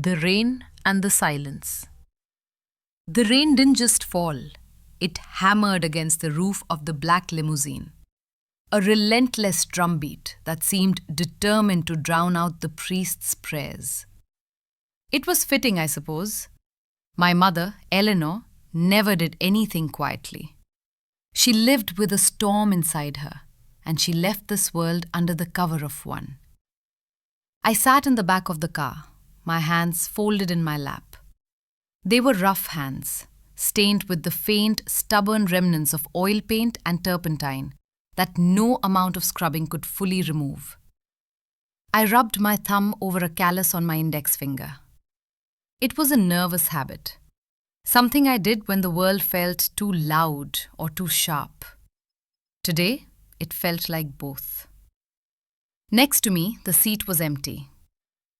The rain and the silence. The rain didn't just fall, it hammered against the roof of the black limousine. A relentless drumbeat that seemed determined to drown out the priest's prayers. It was fitting, I suppose. My mother, Eleanor, never did anything quietly. She lived with a storm inside her, and she left this world under the cover of one. I sat in the back of the car, my hands folded in my lap. They were rough hands, stained with the faint, stubborn remnants of oil paint and turpentine that no amount of scrubbing could fully remove. I rubbed my thumb over a callus on my index finger. It was a nervous habit, something I did when the world felt too loud or too sharp. Today, it felt like both. Next to me, the seat was empty.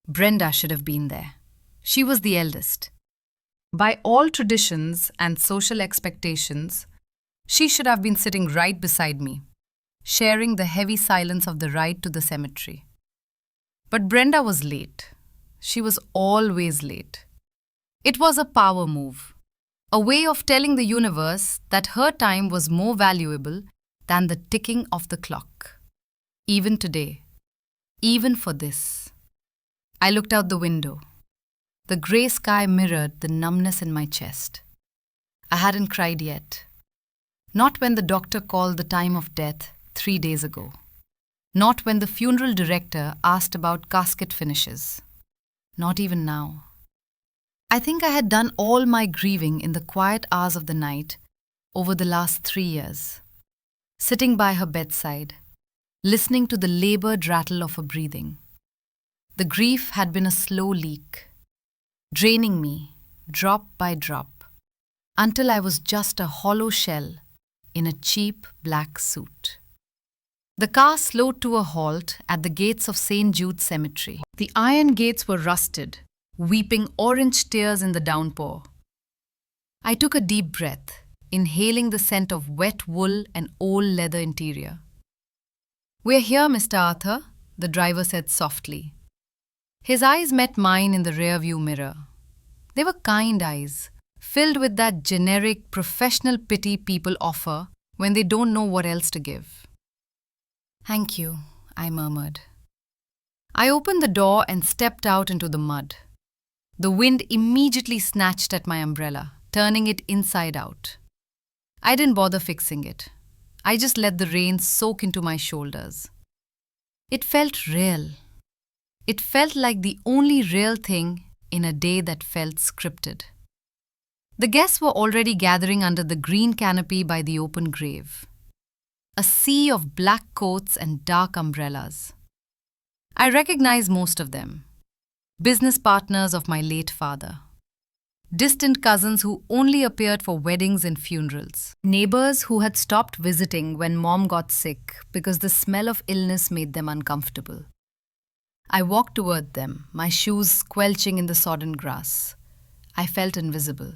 Brenda should have been there. She was the eldest. By all traditions and social expectations, she should have been sitting right beside me, sharing the heavy silence of the ride to the cemetery. But Brenda was late. She was always late. It was a power move, a way of telling the universe that her time was more valuable than the ticking of the clock. Even today, even for this. I looked out the window. The grey sky mirrored the numbness in my chest. I hadn't cried yet. Not when the doctor called the time of death 3 days ago. Not when the funeral director asked about casket finishes. Not even now. I think I had done all my grieving in the quiet hours of the night over the last 3 years. Sitting by her bedside, listening to the labored rattle of her breathing. The grief had been a slow leak, draining me, drop by drop, until I was just a hollow shell in a cheap black suit. The car slowed to a halt at the gates of St. Jude's Cemetery. The iron gates were rusted, weeping orange tears in the downpour. I took a deep breath, inhaling the scent of wet wool and old leather interior. "We're here, Mr. Arthur," the driver said softly. His eyes met mine in the rearview mirror. They were kind eyes, filled with that generic professional pity people offer when they don't know what else to give. "Thank you," I murmured. I opened the door and stepped out into the mud. The wind immediately snatched at my umbrella, turning it inside out. I didn't bother fixing it. I just let the rain soak into my shoulders. It felt real. It felt like the only real thing in a day that felt scripted. The guests were already gathering under the green canopy by the open grave. A sea of black coats and dark umbrellas. I recognized most of them. Business partners of my late father. Distant cousins who only appeared for weddings and funerals. Neighbors who had stopped visiting when mom got sick because the smell of illness made them uncomfortable. I walked toward them, my shoes squelching in the sodden grass. I felt invisible.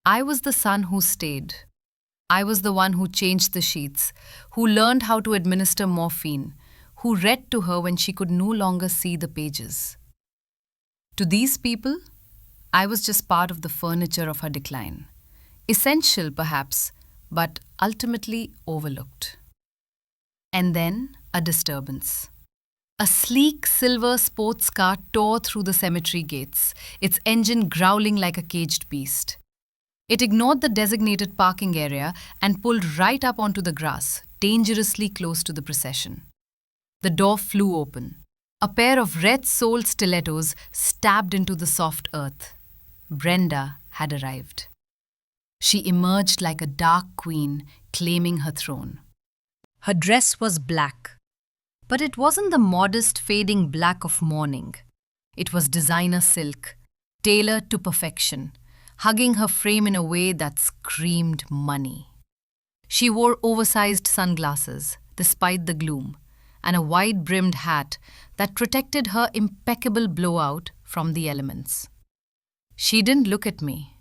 I was the son who stayed. I was the one who changed the sheets, who learned how to administer morphine, who read to her when she could no longer see the pages. To these people, I was just part of the furniture of her decline. Essential, perhaps, but ultimately overlooked. And then a disturbance. A sleek silver sports car tore through the cemetery gates, its engine growling like a caged beast. It ignored the designated parking area and pulled right up onto the grass, dangerously close to the procession. The door flew open. A pair of red-soled stilettos stabbed into the soft earth. Brenda had arrived. She emerged like a dark queen, claiming her throne. Her dress was black. But it wasn't the modest, fading black of mourning. It was designer silk, tailored to perfection, hugging her frame in a way that screamed money. She wore oversized sunglasses, despite the gloom, and a wide-brimmed hat that protected her impeccable blowout from the elements. She didn't look at me.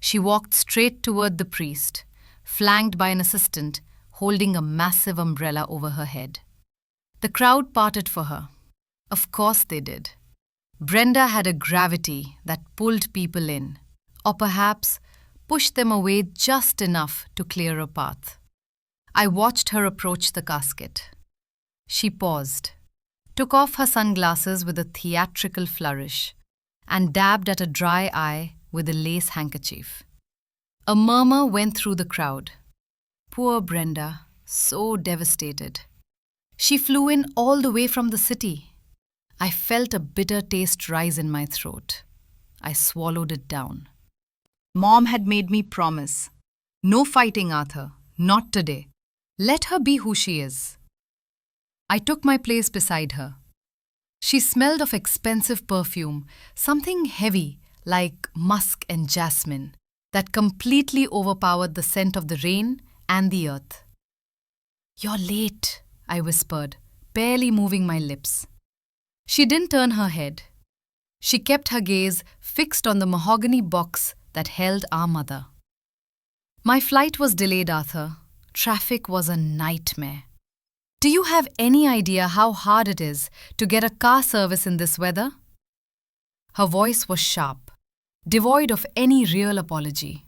She walked straight toward the priest, flanked by an assistant holding a massive umbrella over her head. The crowd parted for her. Of course they did. Brenda had a gravity that pulled people in, or perhaps pushed them away just enough to clear a path. I watched her approach the casket. She paused, took off her sunglasses with a theatrical flourish, and dabbed at a dry eye with a lace handkerchief. A murmur went through the crowd. Poor Brenda, so devastated. She flew in all the way from the city. I felt a bitter taste rise in my throat. I swallowed it down. Mom had made me promise. No fighting, Arthur. Not today. Let her be who she is. I took my place beside her. She smelled of expensive perfume, something heavy like musk and jasmine, that completely overpowered the scent of the rain and the earth. "You're late," I whispered, barely moving my lips. She didn't turn her head. She kept her gaze fixed on the mahogany box that held our mother. My flight was delayed, Arthur. Traffic was a nightmare. Do you have any idea how hard it is to get a car service in this weather? Her voice was sharp, devoid of any real apology.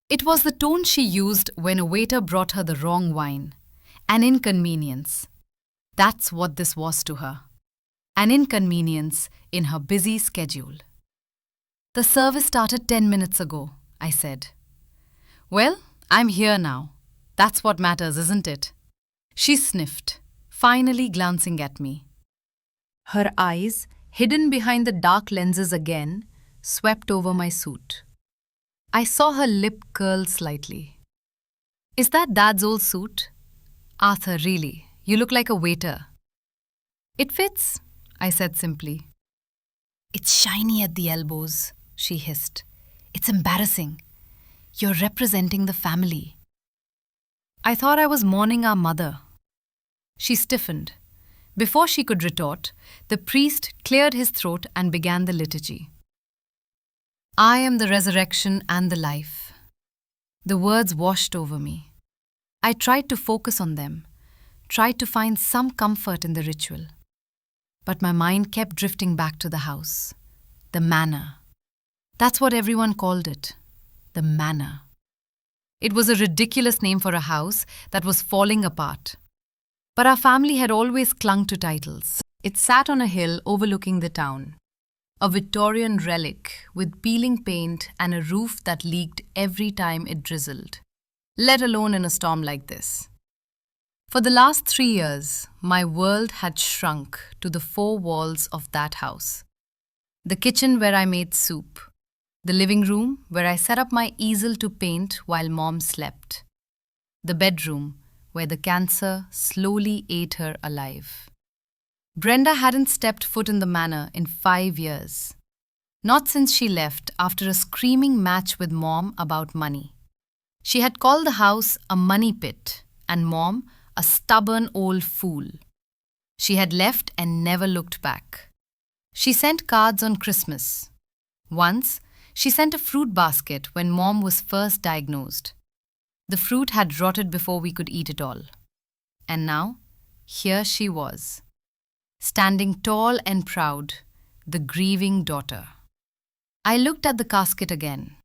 It was the tone she used when a waiter brought her the wrong wine. An inconvenience. That's what this was to her. An inconvenience in her busy schedule. "The service started 10 minutes ago," I said. "Well, I'm here now. That's what matters, isn't it?" She sniffed, finally glancing at me. Her eyes, hidden behind the dark lenses again, swept over my suit. I saw her lip curl slightly. "Is that Dad's old suit?" "Arthur, really, you look like a waiter." "It fits," I said simply. "It's shiny at the elbows," she hissed. "It's embarrassing. You're representing the family." "I thought I was mourning our mother." She stiffened. Before she could retort, the priest cleared his throat and began the liturgy. "I am the resurrection and the life." The words washed over me. I tried to focus on them, tried to find some comfort in the ritual. But my mind kept drifting back to the house. The manor. That's what everyone called it. The manor. It was a ridiculous name for a house that was falling apart. But our family had always clung to titles. It sat on a hill overlooking the town. A Victorian relic with peeling paint and a roof that leaked every time it drizzled, let alone in a storm like this. For the last 3 years, my world had shrunk to the 4 walls of that house. The kitchen where I made soup. The living room where I set up my easel to paint while Mom slept. The bedroom where the cancer slowly ate her alive. Brenda hadn't stepped foot in the manor in 5 years. Not since she left after a screaming match with Mom about money. She had called the house a money pit and Mom a stubborn old fool. She had left and never looked back. She sent cards on Christmas. Once, she sent a fruit basket when Mom was first diagnosed. The fruit had rotted before we could eat it all. And now, here she was, standing tall and proud, the grieving daughter. I looked at the casket again.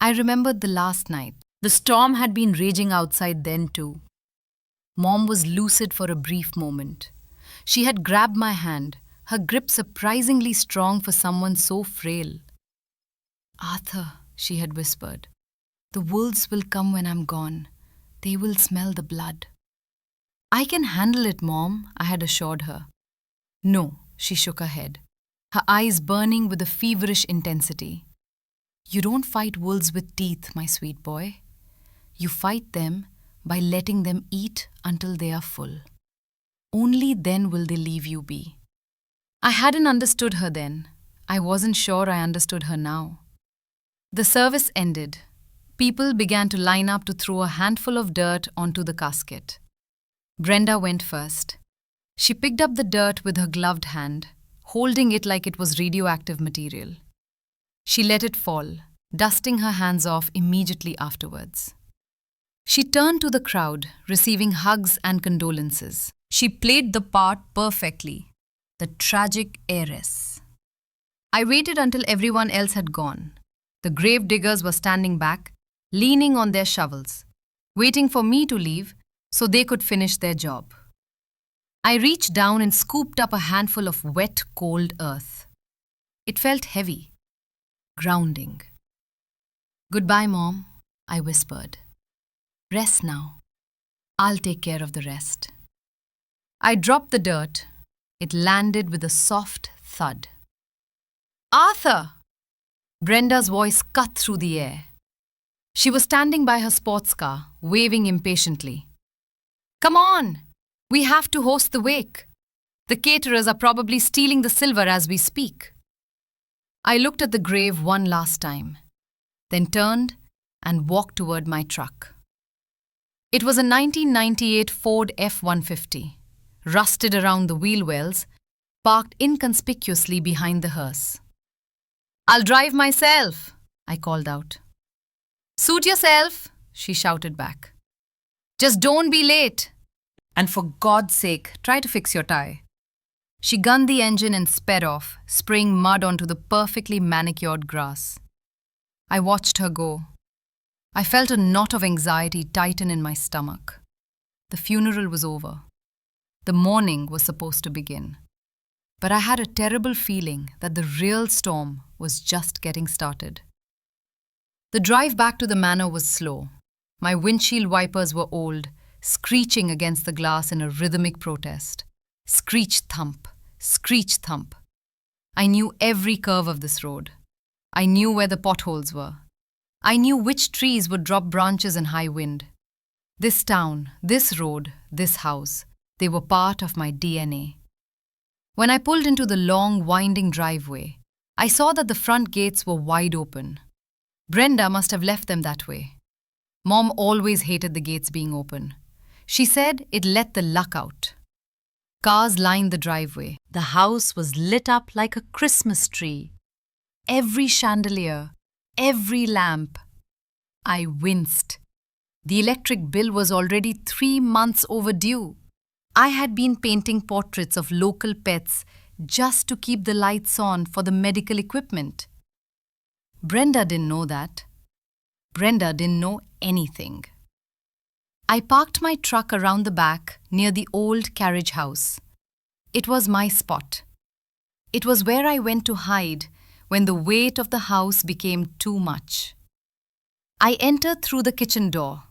I remembered the last night. The storm had been raging outside then too. Mom was lucid for a brief moment. She had grabbed my hand, her grip surprisingly strong for someone so frail. "Arthur," she had whispered, "the wolves will come when I'm gone. They will smell the blood." "I can handle it, Mom," I had assured her. "No," she shook her head, her eyes burning with a feverish intensity. "You don't fight wolves with teeth, my sweet boy. You fight them by letting them eat until they are full. Only then will they leave you be." I hadn't understood her then. I wasn't sure I understood her now. The service ended. People began to line up to throw a handful of dirt onto the casket. Brenda went first. She picked up the dirt with her gloved hand, holding it like it was radioactive material. She let it fall, dusting her hands off immediately afterwards. She turned to the crowd, receiving hugs and condolences. She played the part perfectly, the tragic heiress. I waited until everyone else had gone. The grave diggers were standing back, leaning on their shovels, waiting for me to leave so they could finish their job. I reached down and scooped up a handful of wet, cold earth. It felt heavy, grounding. "Goodbye, Mom," I whispered. "Rest now. I'll take care of the rest." I dropped the dirt. It landed with a soft thud. "Arthur!" Brenda's voice cut through the air. She was standing by her sports car, waving impatiently. "Come on! We have to host the wake. The caterers are probably stealing the silver as we speak." I looked at the grave one last time, then turned and walked toward my truck. It was a 1998 Ford F-150, rusted around the wheel wells, parked inconspicuously behind the hearse. "I'll drive myself," I called out. "Suit yourself," she shouted back. "Just don't be late. And for God's sake, try to fix your tie." She gunned the engine and sped off, spraying mud onto the perfectly manicured grass. I watched her go. I felt a knot of anxiety tighten in my stomach. The funeral was over. The mourning was supposed to begin. But I had a terrible feeling that the real storm was just getting started. The drive back to the manor was slow. My windshield wipers were old, screeching against the glass in a rhythmic protest. Screech thump, screech thump. I knew every curve of this road. I knew where the potholes were. I knew which trees would drop branches in high wind. This town, this road, this house, they were part of my DNA. When I pulled into the long, winding driveway, I saw that the front gates were wide open. Brenda must have left them that way. Mom always hated the gates being open. She said it let the luck out. Cars lined the driveway. The house was lit up like a Christmas tree. Every chandelier, every lamp. I winced. The electric bill was already 3 months overdue. I had been painting portraits of local pets just to keep the lights on for the medical equipment. Brenda didn't know that. Brenda didn't know anything. I parked my truck around the back near the old carriage house. It was my spot. It was where I went to hide when the weight of the house became too much. I entered through the kitchen door.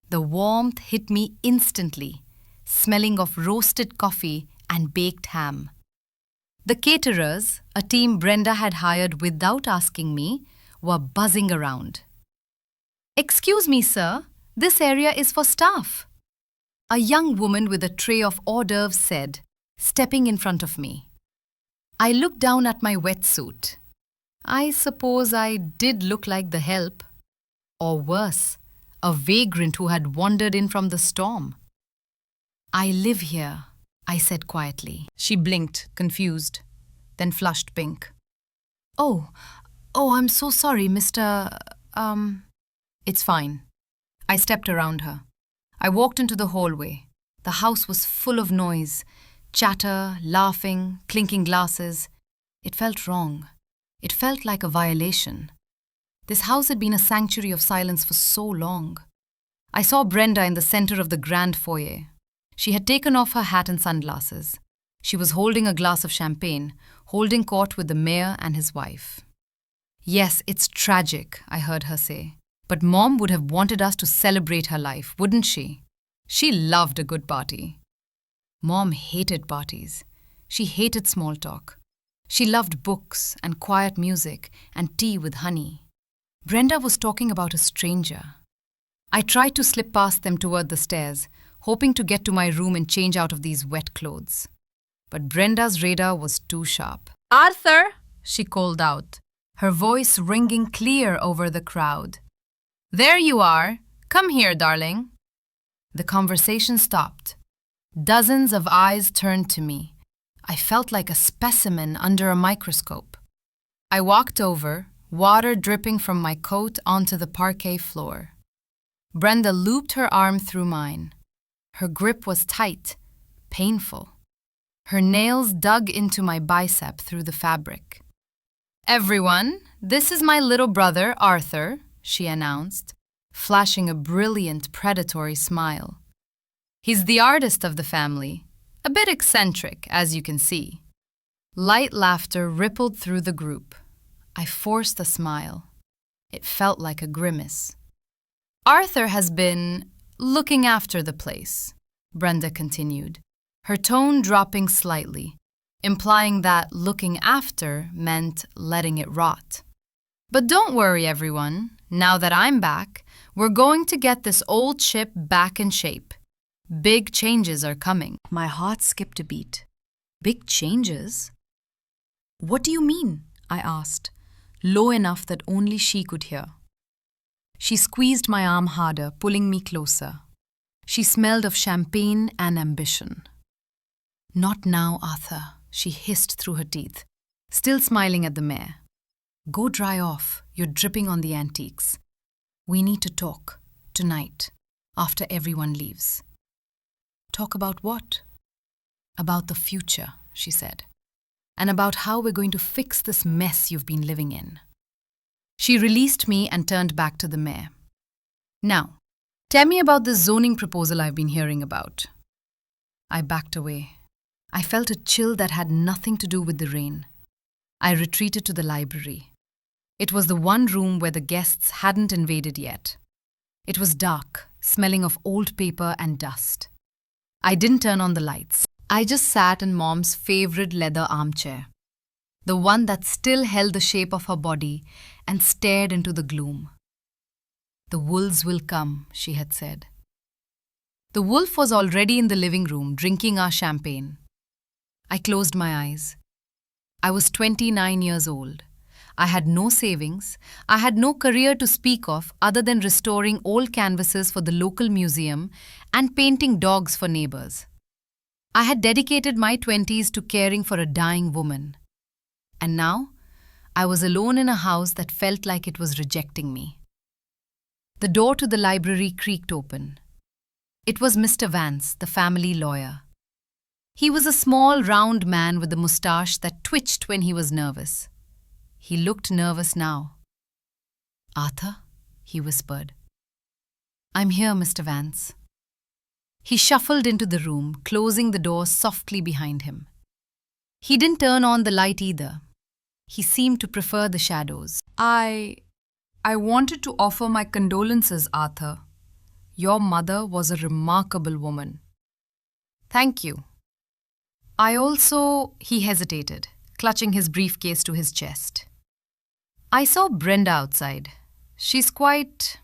The warmth hit me instantly, smelling of roasted coffee and baked ham. The caterers, a team Brenda had hired without asking me, were buzzing around. "Excuse me, sir, this area is for staff," a young woman with a tray of hors d'oeuvres said, stepping in front of me. I looked down at my wetsuit. I suppose I did look like the help. Or worse, a vagrant who had wandered in from the storm. "I live here," I said quietly. She blinked, confused, then flushed pink. Oh, I'm so sorry, Mr. It's fine." I stepped around her. I walked into the hallway. The house was full of noise, chatter, laughing, clinking glasses. It felt wrong. It felt like a violation. This house had been a sanctuary of silence for so long. I saw Brenda in the center of the grand foyer. She had taken off her hat and sunglasses. She was holding a glass of champagne, holding court with the mayor and his wife. "Yes, it's tragic," I heard her say. "But Mom would have wanted us to celebrate her life, wouldn't she? She loved a good party." Mom hated parties. She hated small talk. She loved books and quiet music and tea with honey. Brenda was talking about a stranger. I tried to slip past them toward the stairs, hoping to get to my room and change out of these wet clothes. But Brenda's radar was too sharp. "Arthur!" she called out, her voice ringing clear over the crowd. "There you are. Come here, darling." The conversation stopped. Dozens of eyes turned to me. I felt like a specimen under a microscope. I walked over, water dripping from my coat onto the parquet floor. Brenda looped her arm through mine. Her grip was tight, painful. Her nails dug into my bicep through the fabric. Everyone, this is my little brother, Arthur, she announced, flashing a brilliant, predatory smile. He's the artist of the family, a bit eccentric, as you can see. Light laughter rippled through the group. I forced a smile. It felt like a grimace. Arthur has been looking after the place, Brenda continued, her tone dropping slightly, implying that looking after meant letting it rot. But don't worry, everyone. Now that I'm back, we're going to get this old ship back in shape. Big changes are coming. My heart skipped a beat. Big changes? What do you mean? I asked, low enough that only she could hear. She squeezed my arm harder, pulling me closer. She smelled of champagne and ambition. Not now, Arthur, she hissed through her teeth, still smiling at the mayor. Go dry off, you're dripping on the antiques. We need to talk, tonight, after everyone leaves. Talk about what? About the future, she said, and about how we're going to fix this mess you've been living in. She released me and turned back to the mayor. Now, tell me about this zoning proposal I've been hearing about. I backed away. I felt a chill that had nothing to do with the rain. I retreated to the library. It was the one room where the guests hadn't invaded yet. It was dark, smelling of old paper and dust. I didn't turn on the lights. I just sat in Mom's favorite leather armchair, the one that still held the shape of her body, and stared into the gloom. The wolves will come, she had said. The wolf was already in the living room, drinking our champagne. I closed my eyes. I was 29 years old. I had no savings. I had no career to speak of other than restoring old canvases for the local museum and painting dogs for neighbors. I had dedicated my 20s to caring for a dying woman. And now, I was alone in a house that felt like it was rejecting me. The door to the library creaked open. It was Mr. Vance, the family lawyer. He was a small, round man with a moustache that twitched when he was nervous. He looked nervous now. Arthur, he whispered. I'm here, Mr. Vance. He shuffled into the room, closing the door softly behind him. He didn't turn on the light either. He seemed to prefer the shadows. I wanted to offer my condolences, Arthur. Your mother was a remarkable woman. Thank you. He hesitated, clutching his briefcase to his chest. I saw Brenda outside. She's quite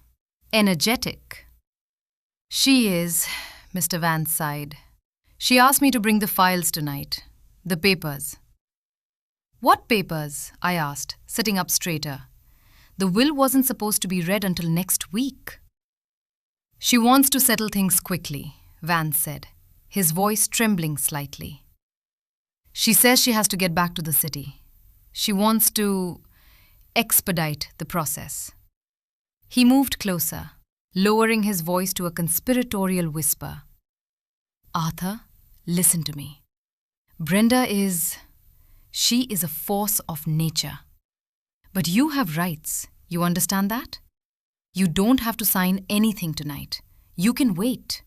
energetic. She is, Mr. Vance sighed. She asked me to bring the files tonight. The papers. What papers? I asked, sitting up straighter. The will wasn't supposed to be read until next week. She wants to settle things quickly, Vance said, his voice trembling slightly. She says she has to get back to the city. She wants to expedite the process. He moved closer, lowering his voice to a conspiratorial whisper. Arthur, listen to me. Brenda she is a force of nature. But you have rights, you understand that? You don't have to sign anything tonight. You can wait.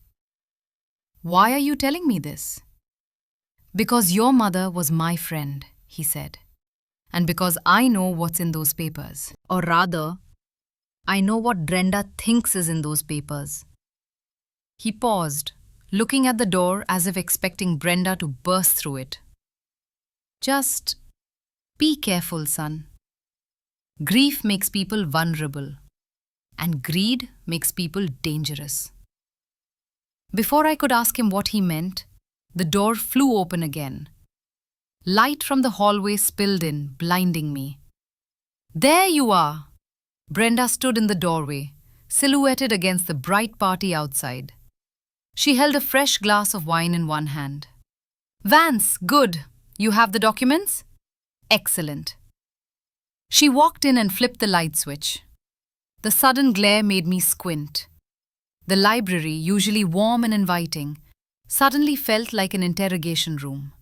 Why are you telling me this? Because your mother was my friend, he said. And because I know what's in those papers. Or rather, I know what Brenda thinks is in those papers. He paused, looking at the door as if expecting Brenda to burst through it. Just be careful, son. Grief makes people vulnerable, and greed makes people dangerous. Before I could ask him what he meant, the door flew open again. Light from the hallway spilled in, blinding me. There you are! Brenda stood in the doorway, silhouetted against the bright party outside. She held a fresh glass of wine in one hand. Vance, good! You have the documents? Excellent. She walked in and flipped the light switch. The sudden glare made me squint. The library, usually warm and inviting, suddenly felt like an interrogation room.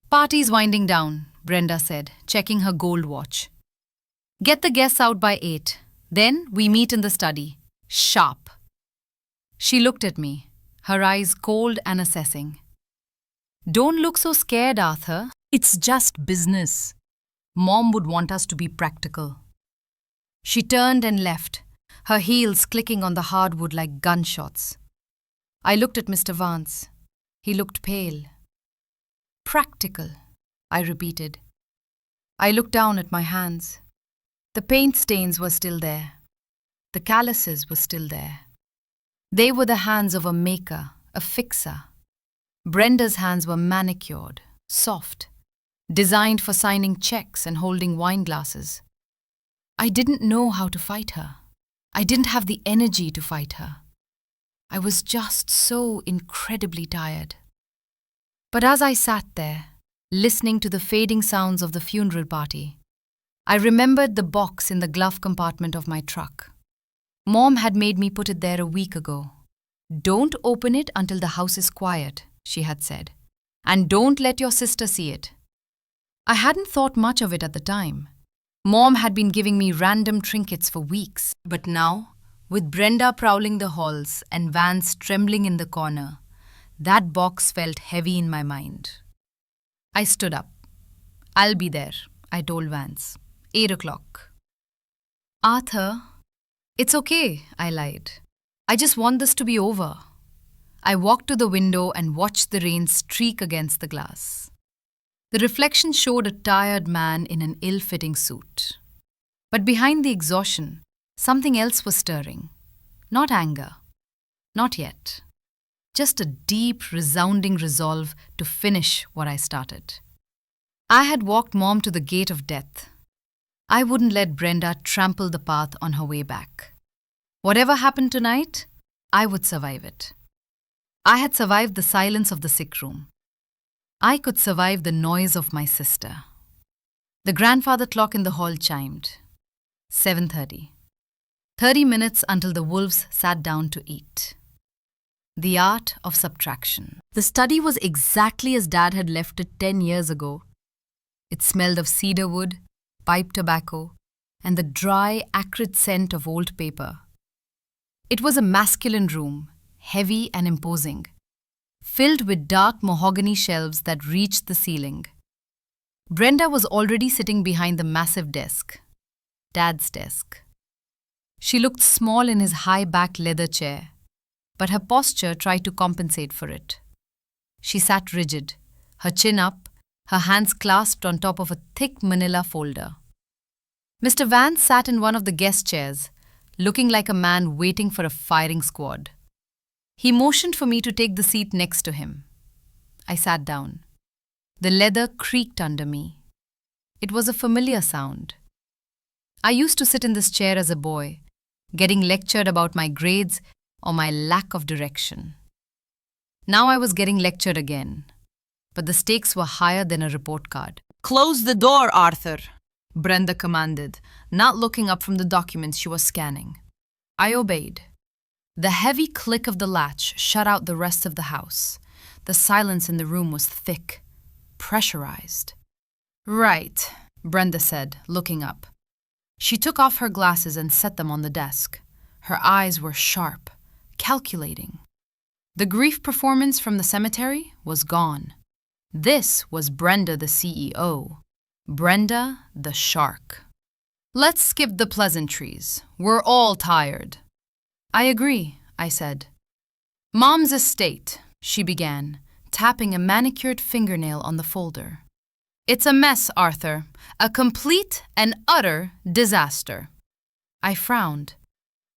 Party's winding down, Brenda said, checking her gold watch. Get the guests out by 8. Then we meet in the study. Sharp. She looked at me, her eyes cold and assessing. Don't look so scared, Arthur. It's just business. Mom would want us to be practical. She turned and left, her heels clicking on the hardwood like gunshots. I looked at Mr. Vance. He looked pale. Practical, I repeated. I looked down at my hands. The paint stains were still there. The calluses were still there. They were the hands of a maker, a fixer. Brenda's hands were manicured, soft, designed for signing checks and holding wine glasses. I didn't know how to fight her. I didn't have the energy to fight her. I was just so incredibly tired. But as I sat there, listening to the fading sounds of the funeral party, I remembered the box in the glove compartment of my truck. Mom had made me put it there a week ago. Don't open it until the house is quiet, she had said. And don't let your sister see it. I hadn't thought much of it at the time. Mom had been giving me random trinkets for weeks. But now, with Brenda prowling the halls and Vance trembling in the corner, that box felt heavy in my mind. I stood up. I'll be there, I told Vance. 8 o'clock. Arthur, it's okay, I lied. I just want this to be over. I walked to the window and watched the rain streak against the glass. The reflection showed a tired man in an ill-fitting suit. But behind the exhaustion, something else was stirring. Not anger. Not yet. Just a deep, resounding resolve to finish what I started. I had walked Mom to the gate of death. I wouldn't let Brenda trample the path on her way back. Whatever happened tonight, I would survive it. I had survived the silence of the sick room. I could survive the noise of my sister. The grandfather clock in the hall chimed. 7:30. 30 minutes until the wolves sat down to eat. The art of subtraction. The study was exactly as Dad had left it 10 years ago. It smelled of cedar wood, pipe tobacco, and the dry, acrid scent of old paper. It was a masculine room, heavy and imposing, filled with dark mahogany shelves that reached the ceiling. Brenda was already sitting behind the massive desk, Dad's desk. She looked small in his high-backed leather chair, but her posture tried to compensate for it. She sat rigid, her chin up, her hands clasped on top of a thick manila folder. Mr. Vance sat in one of the guest chairs, looking like a man waiting for a firing squad. He motioned for me to take the seat next to him. I sat down. The leather creaked under me. It was a familiar sound. I used to sit in this chair as a boy, getting lectured about my grades or my lack of direction. Now I was getting lectured again, but the stakes were higher than a report card. Close the door, Arthur, Brenda commanded, not looking up from the documents she was scanning. I obeyed. The heavy click of the latch shut out the rest of the house. The silence in the room was thick, pressurized. Right, Brenda said, looking up. She took off her glasses and set them on the desk. Her eyes were sharp, calculating. The grief performance from the cemetery was gone. This was Brenda the CEO. Brenda the shark. Let's skip the pleasantries. We're all tired. I agree, I said. Mom's estate, she began, tapping a manicured fingernail on the folder. It's a mess, Arthur. A complete and utter disaster. I frowned.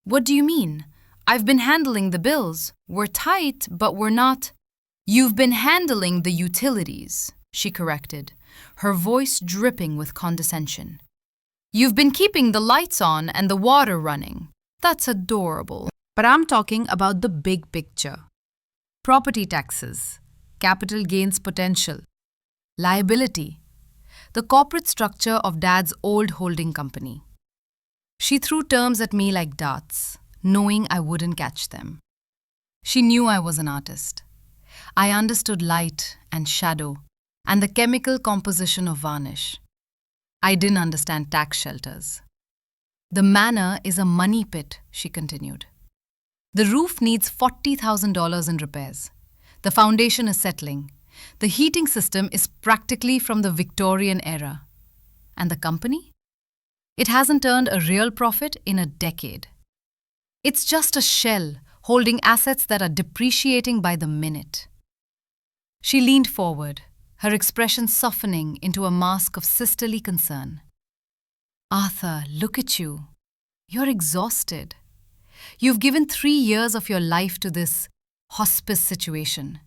What do you mean? I've been handling the bills. We're tight, but we're not. You've been handling the utilities, she corrected, her voice dripping with condescension. You've been keeping the lights on and the water running. That's adorable. But I'm talking about the big picture. Property taxes, capital gains potential, liability, the corporate structure of Dad's old holding company. She threw terms at me like darts, knowing I wouldn't catch them. She knew I was an artist. I understood light and shadow, and the chemical composition of varnish. I didn't understand tax shelters. The manor is a money pit, she continued. The roof needs $40,000 in repairs. The foundation is settling. The heating system is practically from the Victorian era. And the company? It hasn't earned a real profit in a decade. It's just a shell holding assets that are depreciating by the minute. She leaned forward, her expression softening into a mask of sisterly concern. Arthur, look at you. You're exhausted. You've given 3 years of your life to this hospice situation.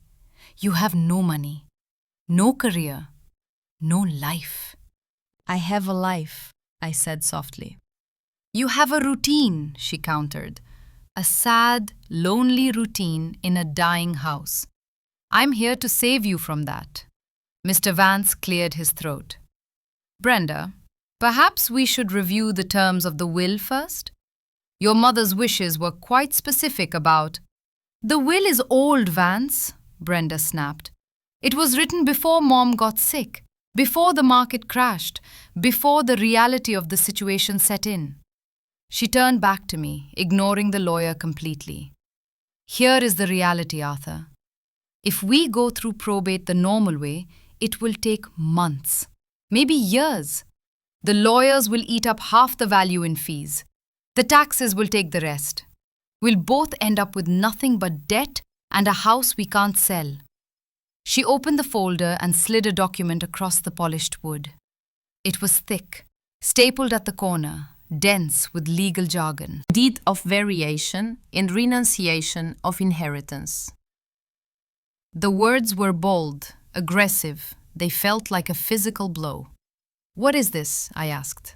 You have no money, no career, no life. I have a life, I said softly. You have a routine, she countered. A sad, lonely routine in a dying house. I'm here to save you from that. Mr. Vance cleared his throat. Brenda, perhaps we should review the terms of the will first? Your mother's wishes were quite specific about. The will is old, Vance, Brenda snapped. It was written before Mom got sick, before the market crashed, before the reality of the situation set in. She turned back to me, ignoring the lawyer completely. Here is the reality, Arthur. If we go through probate the normal way, it will take months, maybe years. The lawyers will eat up half the value in fees. The taxes will take the rest. We'll both end up with nothing but debt and a house we can't sell. She opened the folder and slid a document across the polished wood. It was thick, stapled at the corner, dense with legal jargon. Deed of variation in renunciation of inheritance. The words were bold, aggressive. They felt like a physical blow. What is this? I asked.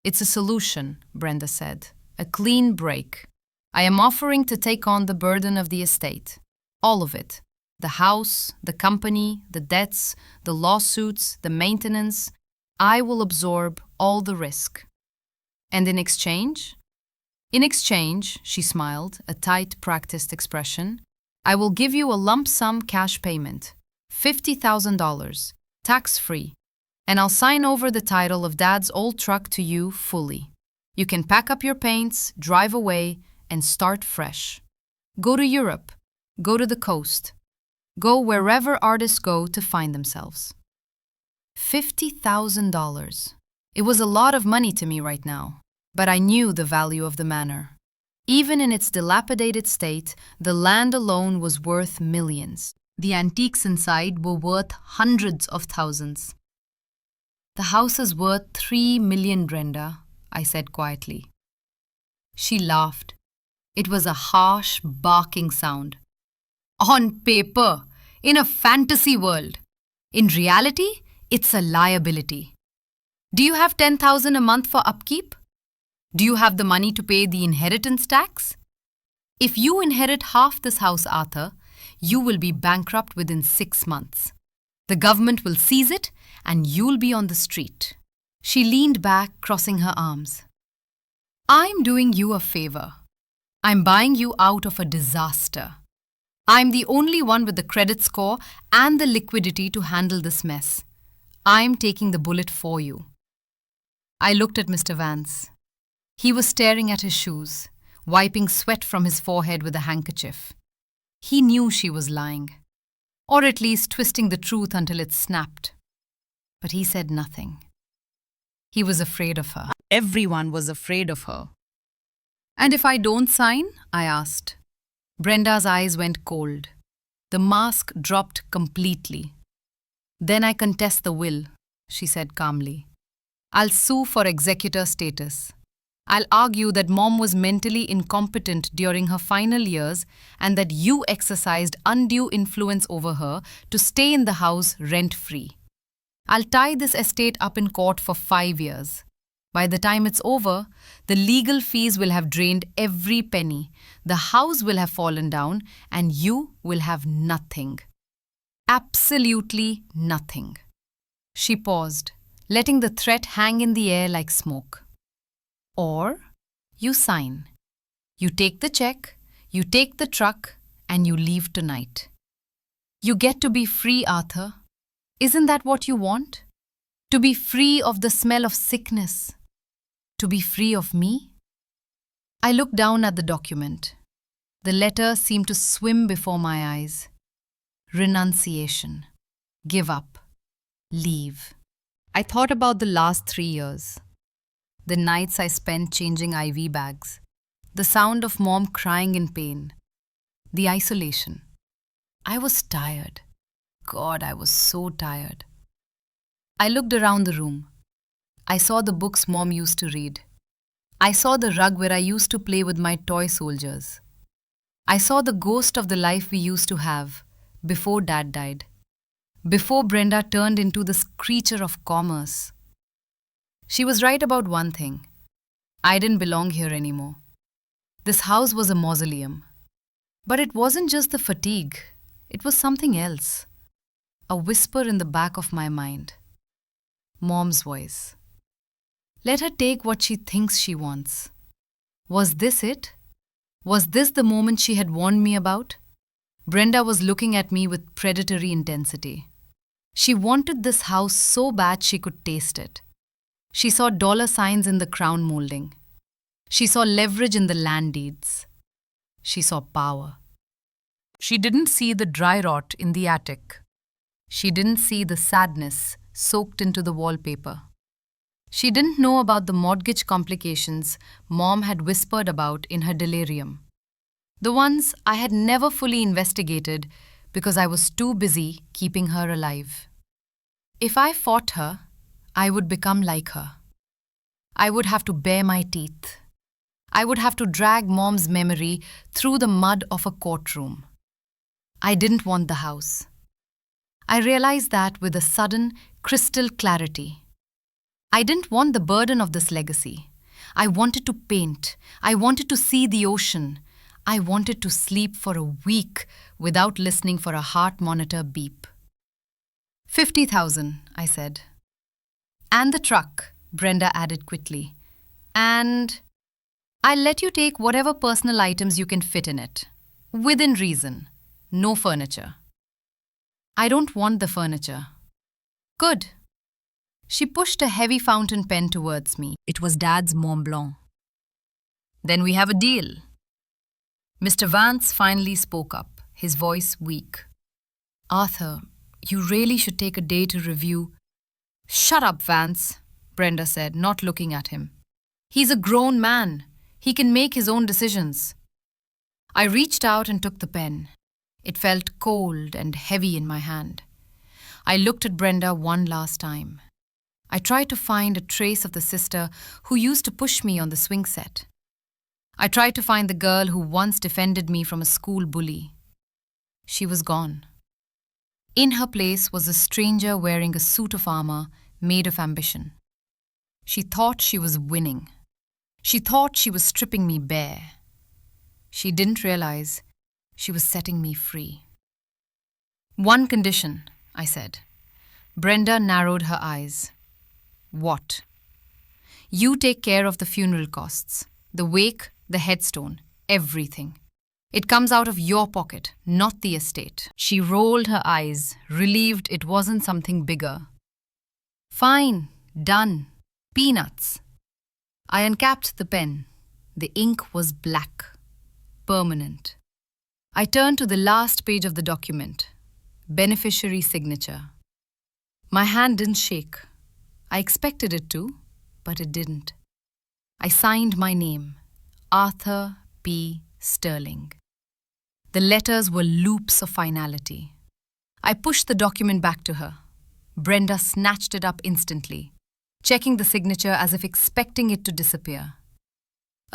It's a solution, Brenda said. A clean break. I am offering to take on the burden of the estate. All of it. The house, the company, the debts, the lawsuits, the maintenance. I will absorb all the risk. And in exchange? In exchange, she smiled, a tight, practiced expression, I will give you a lump sum cash payment, $50,000, tax-free, and I'll sign over the title of Dad's old truck to you fully. You can pack up your paints, drive away, and start fresh. Go to Europe. Go to the coast. Go wherever artists go to find themselves. $50,000. It was a lot of money to me right now, but I knew the value of the manor. Even in its dilapidated state, the land alone was worth millions. The antiques inside were worth hundreds of thousands. The house is worth $3 million, Brenda, I said quietly. She laughed. It was a harsh, barking sound. On paper, in a fantasy world. In reality, it's a liability. Do you have $10,000 a month for upkeep? Do you have the money to pay the inheritance tax? If you inherit half this house, Arthur, you will be bankrupt within 6 months. The government will seize it and you'll be on the street. She leaned back, crossing her arms. I'm doing you a favor. I'm buying you out of a disaster. I'm the only one with the credit score and the liquidity to handle this mess. I'm taking the bullet for you. I looked at Mr. Vance. He was staring at his shoes, wiping sweat from his forehead with a handkerchief. He knew she was lying, or at least twisting the truth until it snapped. But he said nothing. He was afraid of her. Everyone was afraid of her. And if I don't sign? I asked. Brenda's eyes went cold. The mask dropped completely. Then I contest the will, she said calmly. I'll sue for executor status. I'll argue that Mom was mentally incompetent during her final years and that you exercised undue influence over her to stay in the house rent-free. I'll tie this estate up in court for 5 years. By the time it's over, the legal fees will have drained every penny, the house will have fallen down, and you will have nothing. Absolutely nothing. She paused, letting the threat hang in the air like smoke. Or you sign. You take the check, you take the truck, and you leave tonight. You get to be free, Arthur. Isn't that what you want? To be free of the smell of sickness? To be free of me? I looked down at the document. The letter seemed to swim before my eyes. Renunciation. Give up. Leave. I thought about the last 3 years. The nights I spent changing IV bags. The sound of mom crying in pain. The isolation. I was tired. God, I was so tired. I looked around the room. I saw the books mom used to read. I saw the rug where I used to play with my toy soldiers. I saw the ghost of the life we used to have before Dad died. Before Brenda turned into this creature of commerce. She was right about one thing. I didn't belong here anymore. This house was a mausoleum. But it wasn't just the fatigue. It was something else. A whisper in the back of my mind. Mom's voice. Let her take what she thinks she wants. Was this it? Was this the moment she had warned me about? Brenda was looking at me with predatory intensity. She wanted this house so bad she could taste it. She saw dollar signs in the crown molding. She saw leverage in the land deeds. She saw power. She didn't see the dry rot in the attic. She didn't see the sadness soaked into the wallpaper. She didn't know about the mortgage complications Mom had whispered about in her delirium. The ones I had never fully investigated because I was too busy keeping her alive. If I fought her, I would become like her. I would have to bare my teeth. I would have to drag Mom's memory through the mud of a courtroom. I didn't want the house. I realized that with a sudden, crystal clarity. I didn't want the burden of this legacy. I wanted to paint. I wanted to see the ocean. I wanted to sleep for a week without listening for a heart monitor beep. 50,000, I said. And the truck, Brenda added quickly. And I'll let you take whatever personal items you can fit in it. Within reason. No furniture. I don't want the furniture. Good. She pushed a heavy fountain pen towards me. It was Dad's Mont Blanc. Then we have a deal. Mr. Vance finally spoke up, his voice weak. Arthur, you really should take a day to review. Shut up, Vance, Brenda said, not looking at him. He's a grown man. He can make his own decisions. I reached out and took the pen. It felt cold and heavy in my hand. I looked at Brenda one last time. I tried to find a trace of the sister who used to push me on the swing set. I tried to find the girl who once defended me from a school bully. She was gone. In her place was a stranger wearing a suit of armor made of ambition. She thought she was winning. She thought she was stripping me bare. She didn't realize she was setting me free. One condition, I said. Brenda narrowed her eyes. What? You take care of the funeral costs, the wake, the headstone, everything. It comes out of your pocket, not the estate. She rolled her eyes, relieved it wasn't something bigger. Fine, done. Peanuts. I uncapped the pen. The ink was black. Permanent. I turned to the last page of the document. Beneficiary signature. My hand didn't shake. I expected it to, but it didn't. I signed my name, Arthur P. Sterling. The letters were loops of finality. I pushed the document back to her. Brenda snatched it up instantly, checking the signature as if expecting it to disappear.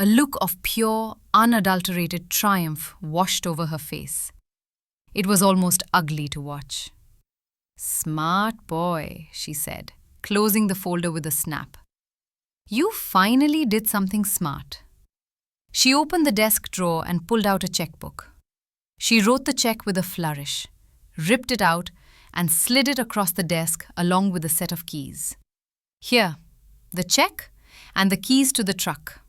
A look of pure, unadulterated triumph washed over her face. It was almost ugly to watch. Smart boy, she said, closing the folder with a snap. You finally did something smart. She opened the desk drawer and pulled out a checkbook. She wrote the check with a flourish, ripped it out, and slid it across the desk along with a set of keys. Here, the check and the keys to the truck.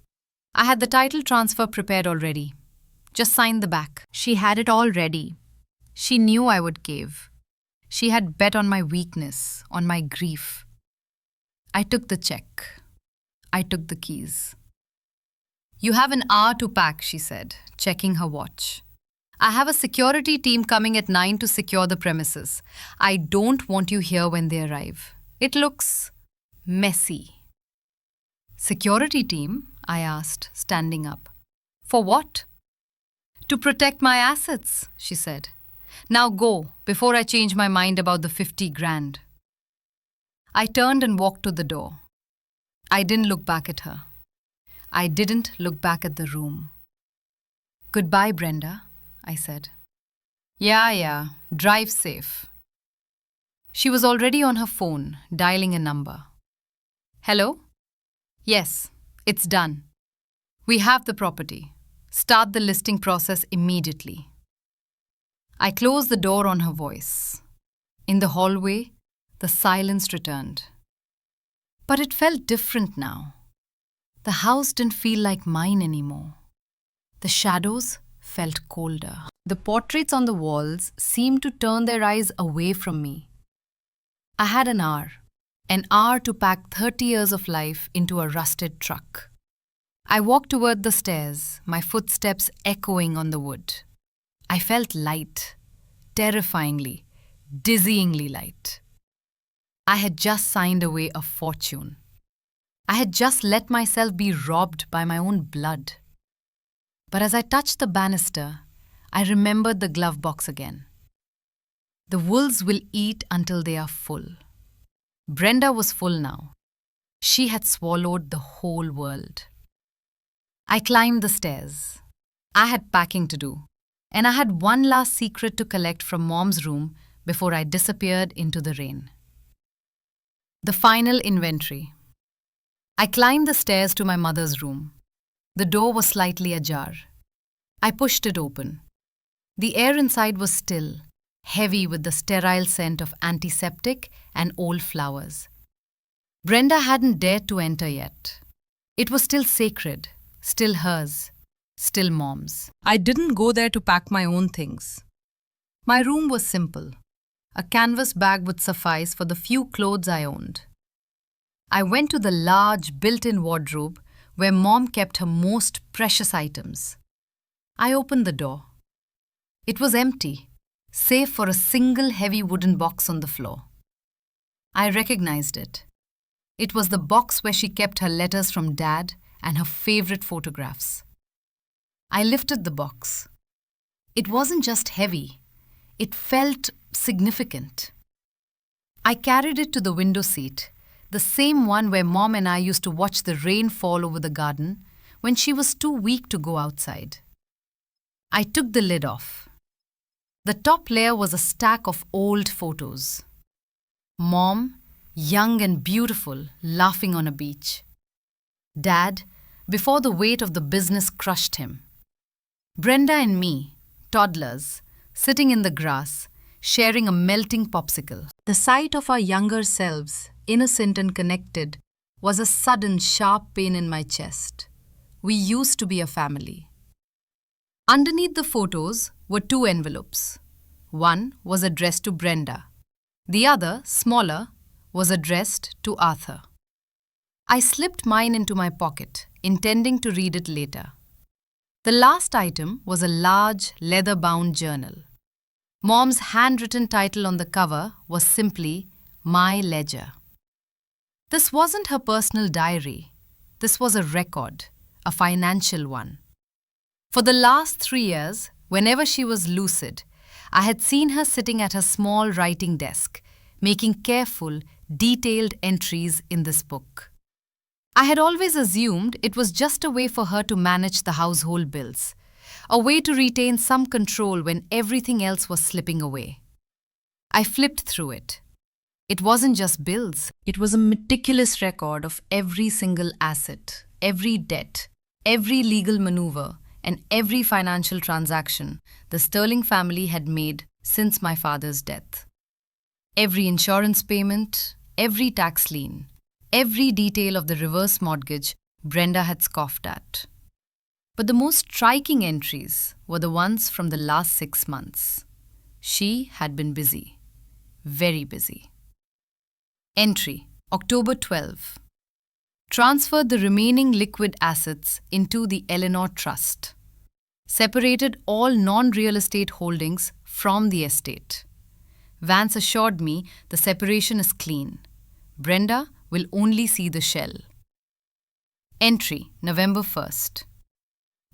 I had the title transfer prepared already. Just sign the back. She had it all ready. She knew I would cave. She had bet on my weakness, on my grief. I took the check. I took the keys. "You have an hour to pack," she said, checking her watch. "I have a security team coming at 9 to secure the premises. I don't want you here when they arrive. It looks messy." "Security team?" I asked, standing up. "For what?" "To protect my assets," she said. "Now go, before I change my mind about the 50 grand. I turned and walked to the door. I didn't look back at her. I didn't look back at the room. "Goodbye, Brenda," I said. Yeah, drive safe." She was already on her phone, dialing a number. "Hello? Yes, it's done. We have the property. Start the listing process immediately." I closed the door on her voice. In the hallway, the silence returned. But it felt different now. The house didn't feel like mine anymore. The shadows felt colder. The portraits on the walls seemed to turn their eyes away from me. I had an hour to pack 30 years of life into a rusted truck. I walked toward the stairs, my footsteps echoing on the wood. I felt light, terrifyingly, dizzyingly light. I had just signed away a fortune. I had just let myself be robbed by my own blood. But as I touched the banister, I remembered the glove box again. The wolves will eat until they are full. Brenda was full now. She had swallowed the whole world. I climbed the stairs. I had packing to do, and I had one last secret to collect from Mom's room before I disappeared into the rain. The final inventory. I climbed the stairs to my mother's room. The door was slightly ajar. I pushed it open. The air inside was still, heavy with the sterile scent of antiseptic and old flowers. Brenda hadn't dared to enter yet. It was still sacred, still hers, still Mom's. I didn't go there to pack my own things. My room was simple. A canvas bag would suffice for the few clothes I owned. I went to the large built-in wardrobe where Mom kept her most precious items. I opened the door. It was empty, save for a single heavy wooden box on the floor. I recognized it. It was the box where she kept her letters from Dad and her favorite photographs. I lifted the box. It wasn't just heavy. It felt significant. I carried it to the window seat, the same one where Mom and I used to watch the rain fall over the garden when she was too weak to go outside. I took the lid off. The top layer was a stack of old photos. Mom, young and beautiful, laughing on a beach. Dad, before the weight of the business crushed him. Brenda and me, toddlers, sitting in the grass, sharing a melting popsicle. The sight of our younger selves, innocent and connected, was a sudden sharp pain in my chest. We used to be a family. Underneath the photos were 2 envelopes. One was addressed to Brenda. The other, smaller, was addressed to Arthur. I slipped mine into my pocket, intending to read it later. The last item was a large, leather-bound journal. Mom's handwritten title on the cover was simply My Ledger. This wasn't her personal diary. This was a record, a financial one. For the last 3 years, whenever she was lucid, I had seen her sitting at her small writing desk, making careful, detailed entries in this book. I had always assumed it was just a way for her to manage the household bills, a way to retain some control when everything else was slipping away. I flipped through it. It wasn't just bills. It was a meticulous record of every single asset, every debt, every legal maneuver, and every financial transaction the Sterling family had made since my father's death. Every insurance payment, every tax lien, every detail of the reverse mortgage Brenda had scoffed at. But the most striking entries were the ones from the last 6 months. She had been busy. very busy. Entry, October 12. Transferred the remaining liquid assets into the Eleanor Trust. Separated all non-real estate holdings from the estate. Vance assured me the separation is clean. Brenda will only see the shell. Entry, November 1st.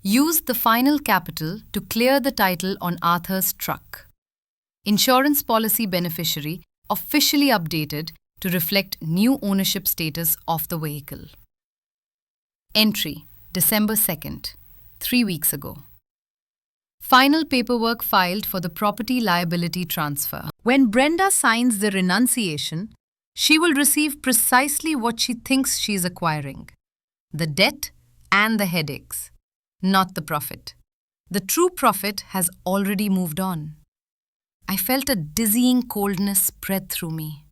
Used the final capital to clear the title on Arthur's truck. Insurance policy beneficiary officially updated to reflect new ownership status of the vehicle. Entry, December 2nd, 3 weeks ago. Final paperwork filed for the property liability transfer. When Brenda signs the renunciation, she will receive precisely what she thinks she is acquiring: the debt and the headaches, not the profit. The true profit has already moved on. I felt a dizzying coldness spread through me.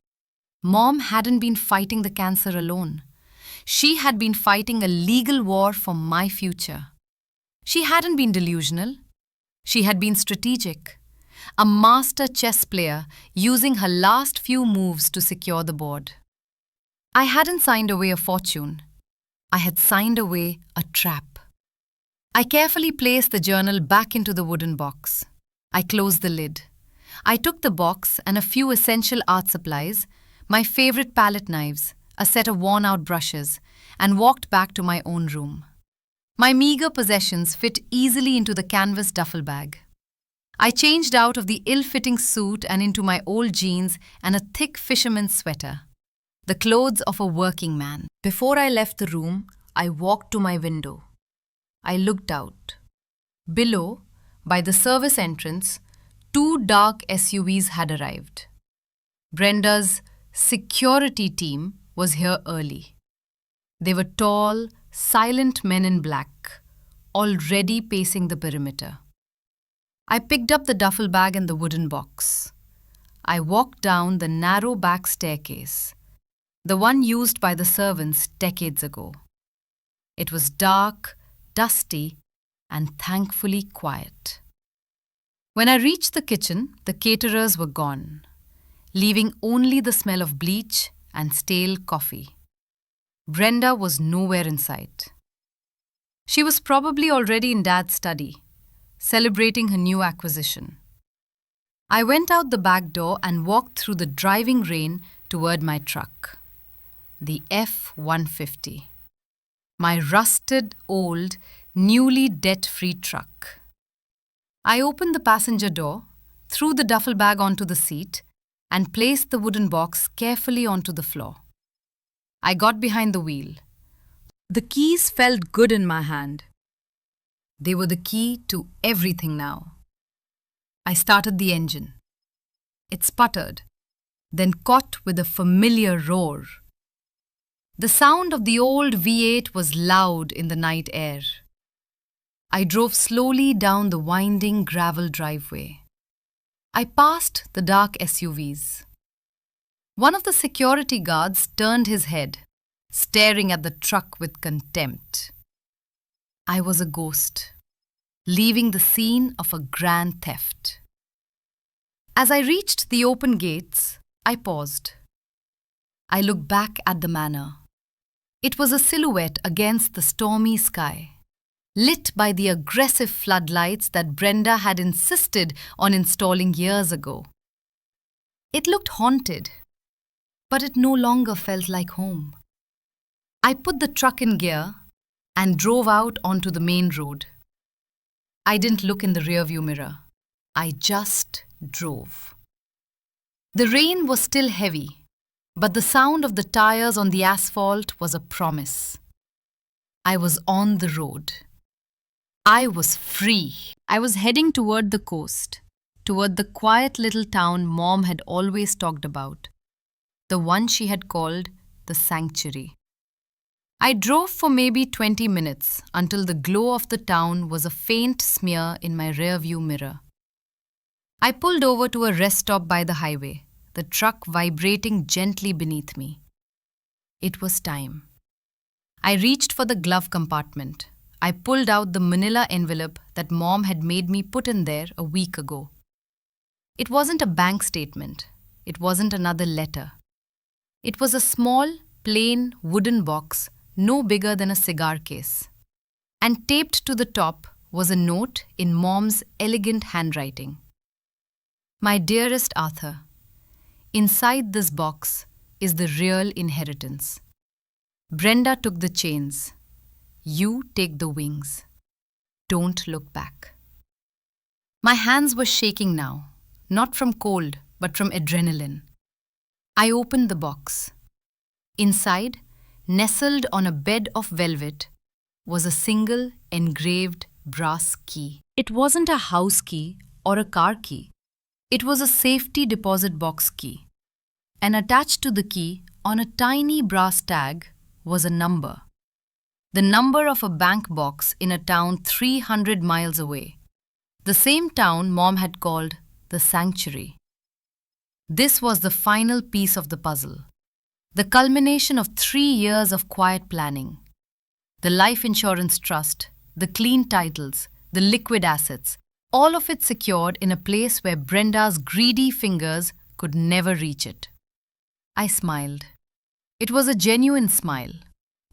Mom hadn't been fighting the cancer alone. She had been fighting a legal war for my future. She hadn't been delusional. She had been strategic. A master chess player using her last few moves to secure the board. I hadn't signed away a fortune. I had signed away a trap. I carefully placed the journal back into the wooden box. I closed the lid. I took the box and a few essential art supplies, my favorite palette knives, a set of worn-out brushes, and walked back to my own room. My meager possessions fit easily into the canvas duffel bag. I changed out of the ill-fitting suit and into my old jeans and a thick fisherman's sweater, the clothes of a working man. Before I left the room, I walked to my window. I looked out. Below, by the service entrance, 2 dark SUVs had arrived. Brenda's security team was here early. They were tall, silent men in black, already pacing the perimeter. I picked up the duffel bag and the wooden box. I walked down the narrow back staircase, the one used by the servants decades ago. It was dark, dusty, and thankfully quiet. When I reached the kitchen, the caterers were gone, leaving only the smell of bleach and stale coffee. Brenda was nowhere in sight. She was probably already in Dad's study, celebrating her new acquisition. I went out the back door and walked through the driving rain toward my truck, the F-150, my rusted, old, newly debt-free truck. I opened the passenger door, threw the duffel bag onto the seat, and placed the wooden box carefully onto the floor. I got behind the wheel. The keys felt good in my hand. They were the key to everything now. I started the engine. It sputtered, then caught with a familiar roar. The sound of the old V8 was loud in the night air. I drove slowly down the winding gravel driveway. I passed the dark SUVs. One of the security guards turned his head, staring at the truck with contempt. I was a ghost, leaving the scene of a grand theft. As I reached the open gates, I paused. I looked back at the manor. It was a silhouette against the stormy sky, lit by the aggressive floodlights that Brenda had insisted on installing years ago. It looked haunted, but it no longer felt like home. I put the truck in gear and drove out onto the main road. I didn't look in the rearview mirror. I just drove. The rain was still heavy, but the sound of the tires on the asphalt was a promise. I was on the road. I was free. I was heading toward the coast, toward the quiet little town Mom had always talked about, the one she had called the sanctuary. I drove for maybe 20 minutes until the glow of the town was a faint smear in my rearview mirror. I pulled over to a rest stop by the highway, the truck vibrating gently beneath me. It was time. I reached for the glove compartment. I pulled out the manila envelope that Mom had made me put in there a week ago. It wasn't a bank statement. it wasn't another letter. It was a small, plain wooden box no bigger than a cigar case. And taped to the top was a note in Mom's elegant handwriting. My dearest Arthur, inside this box is the real inheritance. Brenda took the chains. You take the wings. Don't look back. My hands were shaking now, not from cold, but from adrenaline. I opened the box. Inside, nestled on a bed of velvet, was a single engraved brass key. It wasn't a house key or a car key. It was a safety deposit box key. And attached to the key, on a tiny brass tag, was a number. The number of a bank box in a town 300 miles away. The same town Mom had called the Sanctuary. This was the final piece of the puzzle. The culmination of 3 years of quiet planning. The life insurance trust, the clean titles, the liquid assets, all of it secured in a place where Brenda's greedy fingers could never reach it. I smiled. It was a genuine smile,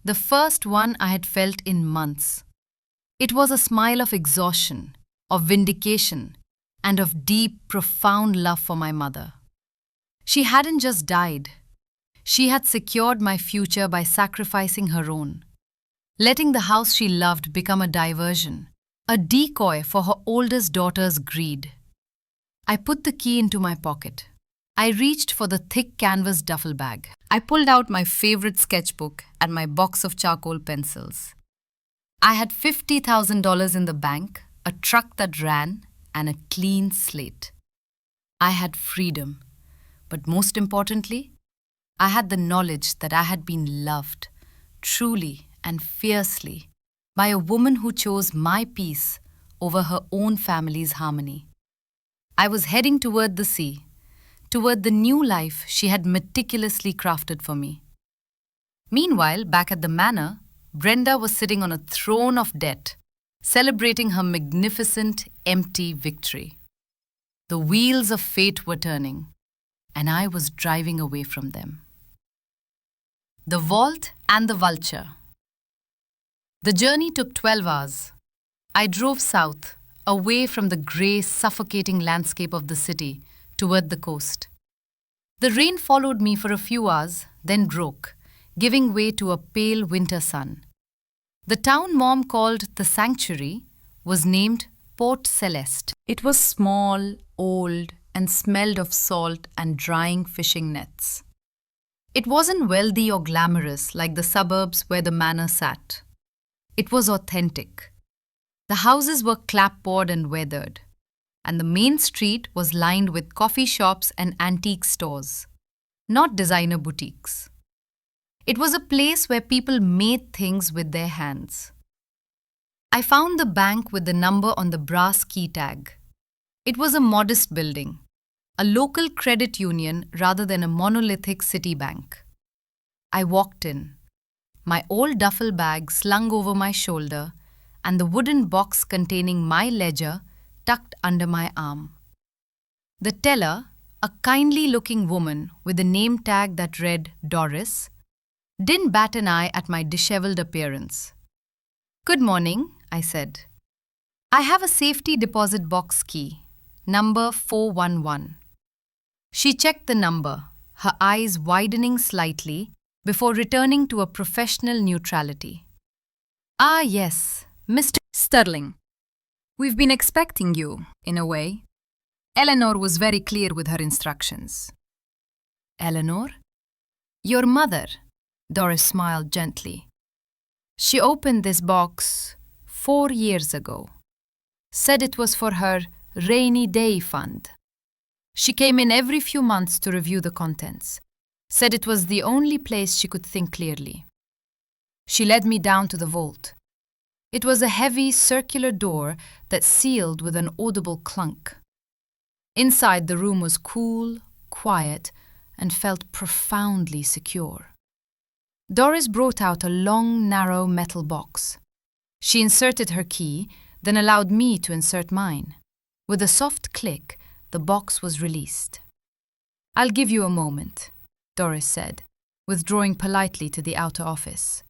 the first one I had felt in months. It was a smile of exhaustion, of vindication, and of deep, profound love for my mother. She hadn't just died. She had secured my future by sacrificing her own, letting the house she loved become a diversion, a decoy for her oldest daughter's greed. I put the key into my pocket. I reached for the thick canvas duffel bag. I pulled out my favorite sketchbook and my box of charcoal pencils. I had $50,000 in the bank, a truck that ran, and a clean slate. I had freedom, but most importantly, I had the knowledge that I had been loved, truly and fiercely, by a woman who chose my peace over her own family's harmony. I was heading toward the sea, toward the new life she had meticulously crafted for me. Meanwhile, back at the manor, Brenda was sitting on a throne of debt, celebrating her magnificent, empty victory. The wheels of fate were turning, and I was driving away from them. The Vault and the Vulture. The journey took 12 hours. I drove south, away from the grey, suffocating landscape of the city, toward the coast. The rain followed me for a few hours, then broke, giving way to a pale winter sun. The town Mom called the Sanctuary was named Port Celeste. It was small, old, and smelled of salt and drying fishing nets. It wasn't wealthy or glamorous like the suburbs where the manor sat. It was authentic. The houses were clapboard and weathered, and the main street was lined with coffee shops and antique stores, not designer boutiques. It was a place where people made things with their hands. I found the bank with the number on the brass key tag. It was a modest building, a local credit union rather than a monolithic city bank. I walked in, my old duffel bag slung over my shoulder and the wooden box containing my ledger tucked under my arm. The teller, a kindly-looking woman with a name tag that read Doris, didn't bat an eye at my disheveled appearance. "Good morning," I said. "I have a safety deposit box key, number 411. She checked the number, her eyes widening slightly before returning to a professional neutrality. "Ah, yes, Mr. Sterling. We've been expecting you, in a way." Eleanor was very clear with her instructions. "Eleanor? Your mother," Doris smiled gently. "She opened this box 4 years ago. Said it was for her rainy day fund. She came in every few months to review the contents. Said it was the only place she could think clearly. She led me down to the vault. It was a heavy, circular door that sealed with an audible clunk. Inside, the room was cool, quiet, and felt profoundly secure. Doris brought out a long, narrow metal box. She inserted her key, then allowed me to insert mine. With a soft click, the box was released. I'll give you a moment, Doris said, withdrawing politely to the outer office.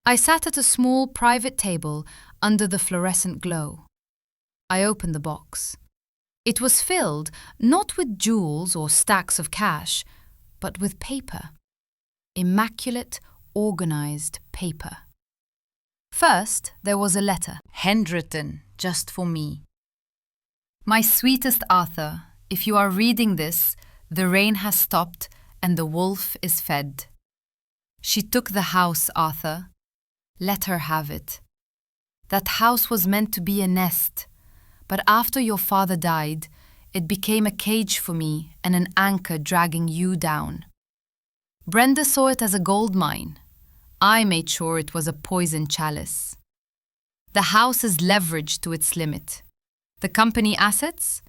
I sat at a small private table under the fluorescent glow. I opened the box. It was filled not with jewels or stacks of cash, but with paper. Immaculate, organized paper. First, there was a letter, handwritten just for me. My sweetest Arthur, if you are reading this, the rain has stopped and the wolf is fed. She took the house, Arthur. Let her have it. That house was meant to be a nest, but after your father died, it became a cage for me and an anchor dragging you down. Brenda saw it as a gold mine. I made sure it was a poison chalice. The house is leveraged to its limit. The company assets?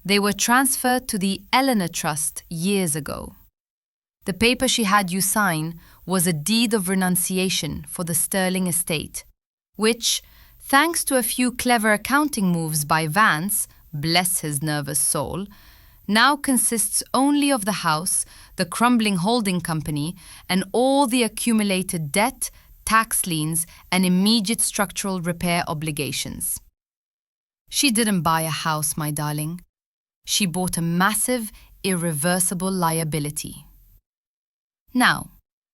They were transferred to the Eleanor Trust years ago. The paper she had you sign was a deed of renunciation for the Sterling estate, which, thanks to a few clever accounting moves by Vance, bless his nervous soul, now consists only of the house, the crumbling holding company, and all the accumulated debt, tax liens, and immediate structural repair obligations. She didn't buy a house, my darling. She bought a massive, irreversible liability. Now,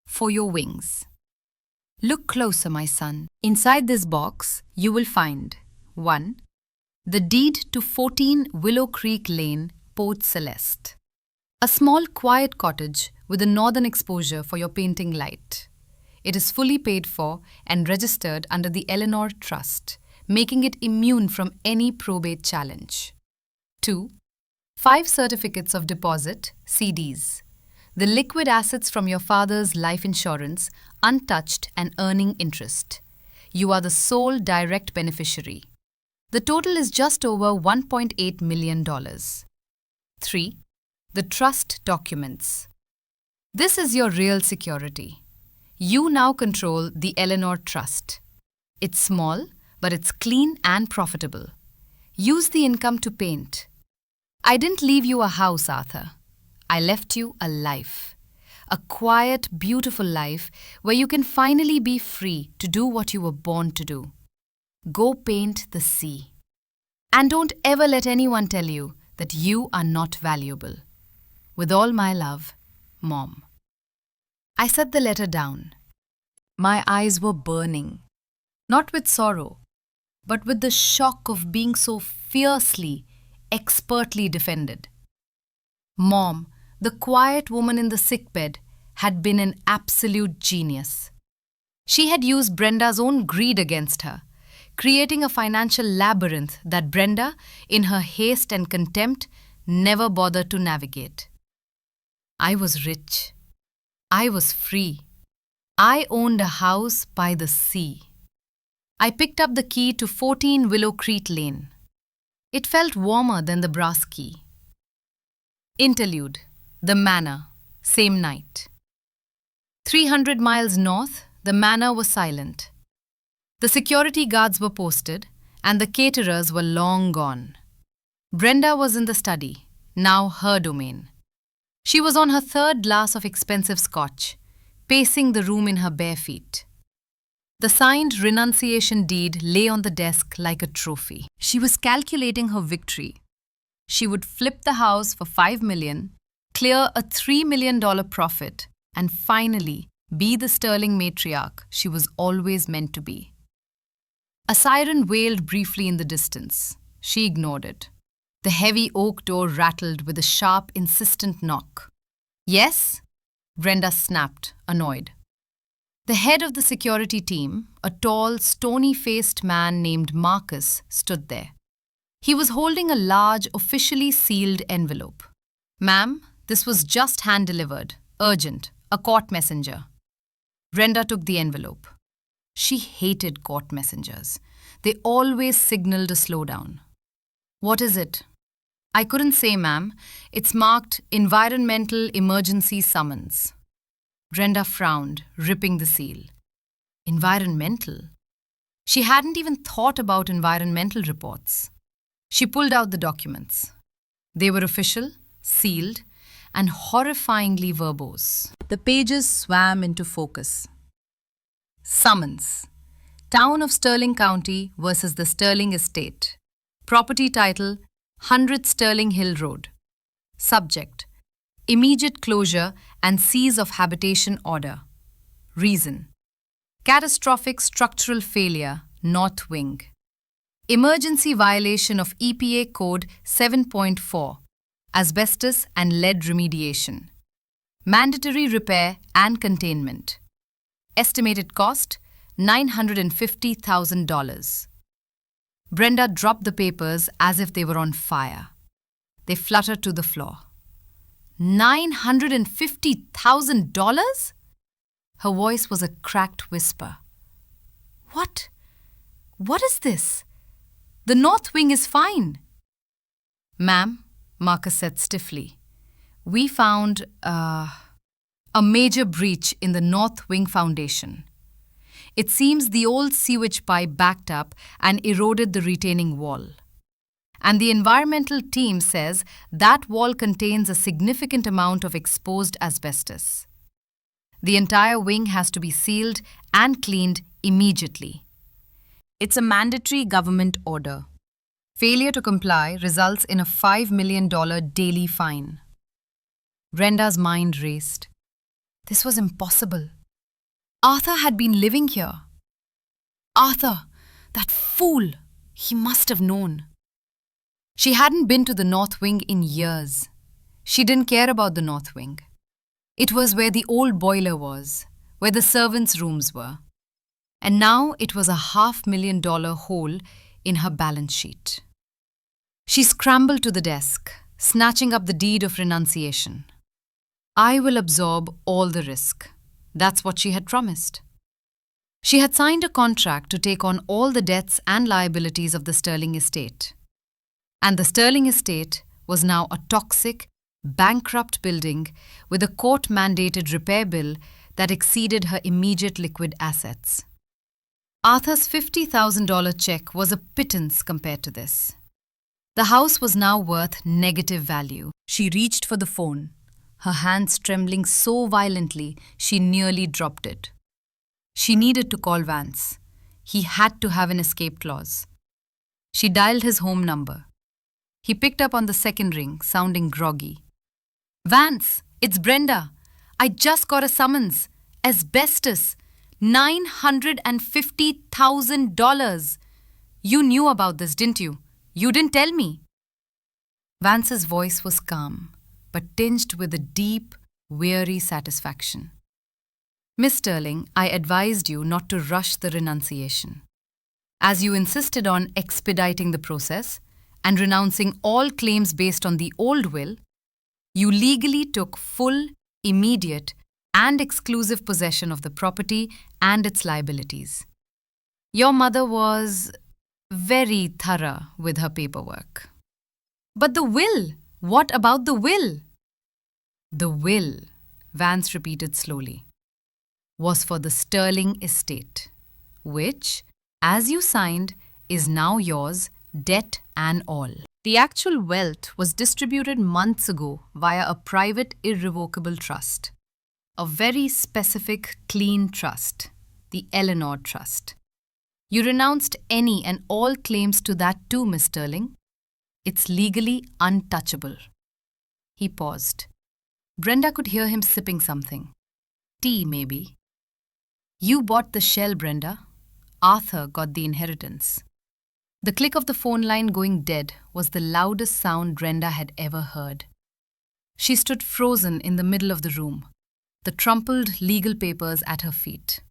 for your wings. Look closer, my son. Inside this box, you will find 1. The deed to 14 Willow Creek Lane, Port Celeste. A small, quiet cottage with a northern exposure for your painting light. It is fully paid for and registered under the Eleanor Trust, making it immune from any probate challenge. 2. 5 certificates of deposit, CDs. The liquid assets from your father's life insurance, untouched and earning interest. You are the sole direct beneficiary. The total is just over $1.8 million. 3. The trust documents. This is your real security. You now control the Eleanor Trust. It's small, but it's clean and profitable. Use the income to paint. I didn't leave you a house, Arthur. I left you a life. A quiet, beautiful life where you can finally be free to do what you were born to do. Go paint the sea. And don't ever let anyone tell you that you are not valuable. With all my love, Mom. I set the letter down. My eyes were burning. Not with sorrow, but with the shock of being so fiercely, expertly defended. Mom, the quiet woman in the sickbed, had been an absolute genius. She had used Brenda's own greed against her, creating a financial labyrinth that Brenda, in her haste and contempt, never bothered to navigate. I was rich. I was free. I owned a house by the sea. I picked up the key to 14 Willow Creek Lane. It felt warmer than the brass key. Interlude. The Manor. Same night. 300 miles north, the manor was silent. The security guards were posted, and the caterers were long gone. Brenda was in the study, now her domain. She was on her 3rd glass of expensive scotch, pacing the room in her bare feet. The signed renunciation deed lay on the desk like a trophy. She was calculating her victory. She would flip the house for $5 million, clear a $3 million profit, and finally be the Sterling matriarch she was always meant to be. A siren wailed briefly in the distance. She ignored it. The heavy oak door rattled with a sharp, insistent knock. Yes? Brenda snapped, annoyed. The head of the security team, a tall, stony-faced man named Marcus, stood there. He was holding a large, officially sealed envelope. Ma'am, this was just hand-delivered. Urgent. A court messenger. Brenda took the envelope. She hated court messengers. They always signaled a slowdown. What is it? I couldn't say, ma'am. It's marked Environmental Emergency Summons. Brenda frowned, ripping the seal. Environmental? She hadn't even thought about environmental reports. She pulled out the documents. They were official, sealed, and horrifyingly verbose. The pages swam into focus. Summons. Town of Sterling County versus the Sterling Estate. Property title 100 Sterling Hill Road. Subject: immediate closure and cease of habitation order. Reason: catastrophic structural failure, north wing. Emergency violation of EPA Code 7.4, asbestos and lead remediation. Mandatory repair and containment. Estimated cost $950,000. Brenda dropped the papers as if they were on fire. They fluttered to the floor. $950,000? Her voice was a cracked whisper. What? What is this? The north wing is fine. Ma'am, Marcus said stiffly, we found a major breach in the north wing foundation. It seems the old sewage pipe backed up and eroded the retaining wall. And the environmental team says that wall contains a significant amount of exposed asbestos. The entire wing has to be sealed and cleaned immediately. It's a mandatory government order. Failure to comply results in a $5 million daily fine. Brenda's mind raced. This was impossible. Arthur had been living here. Arthur, that fool, he must have known. She hadn't been to the north wing in years. She didn't care about the north wing. It was where the old boiler was, where the servants' rooms were. And now it was a $500,000 hole in her balance sheet. She scrambled to the desk, snatching up the deed of renunciation. I will absorb all the risk. That's what she had promised. She had signed a contract to take on all the debts and liabilities of the Sterling estate. And the Sterling estate was now a toxic, bankrupt building with a court-mandated repair bill that exceeded her immediate liquid assets. Arthur's $50,000 check was a pittance compared to this. The house was now worth negative value. She reached for the phone, her hands trembling so violently she nearly dropped it. She needed to call Vance. He had to have an escape clause. She dialed his home number. He picked up on the second ring, sounding groggy. Vance, it's Brenda. I just got a summons. Asbestos. $950,000. You knew about this, didn't you? You didn't tell me. Vance's voice was calm, but tinged with a deep, weary satisfaction. Miss Sterling, I advised you not to rush the renunciation. As you insisted on expediting the process and renouncing all claims based on the old will, you legally took full, immediate, and exclusive possession of the property and its liabilities. Your mother was very thorough with her paperwork. But the will? What about the will? The will, Vance repeated slowly, was for the Sterling estate, which, as you signed, is now yours, debt and all. The actual wealth was distributed months ago via a private irrevocable trust. A very specific, clean trust, the Eleanor Trust. You renounced any and all claims to that too, Miss Sterling. It's legally untouchable. He paused. Brenda could hear him sipping something. Tea, maybe. You bought the shell, Brenda. Arthur got the inheritance. The click of the phone line going dead was the loudest sound Brenda had ever heard. She stood frozen in the middle of the room, the crumpled legal papers at her feet.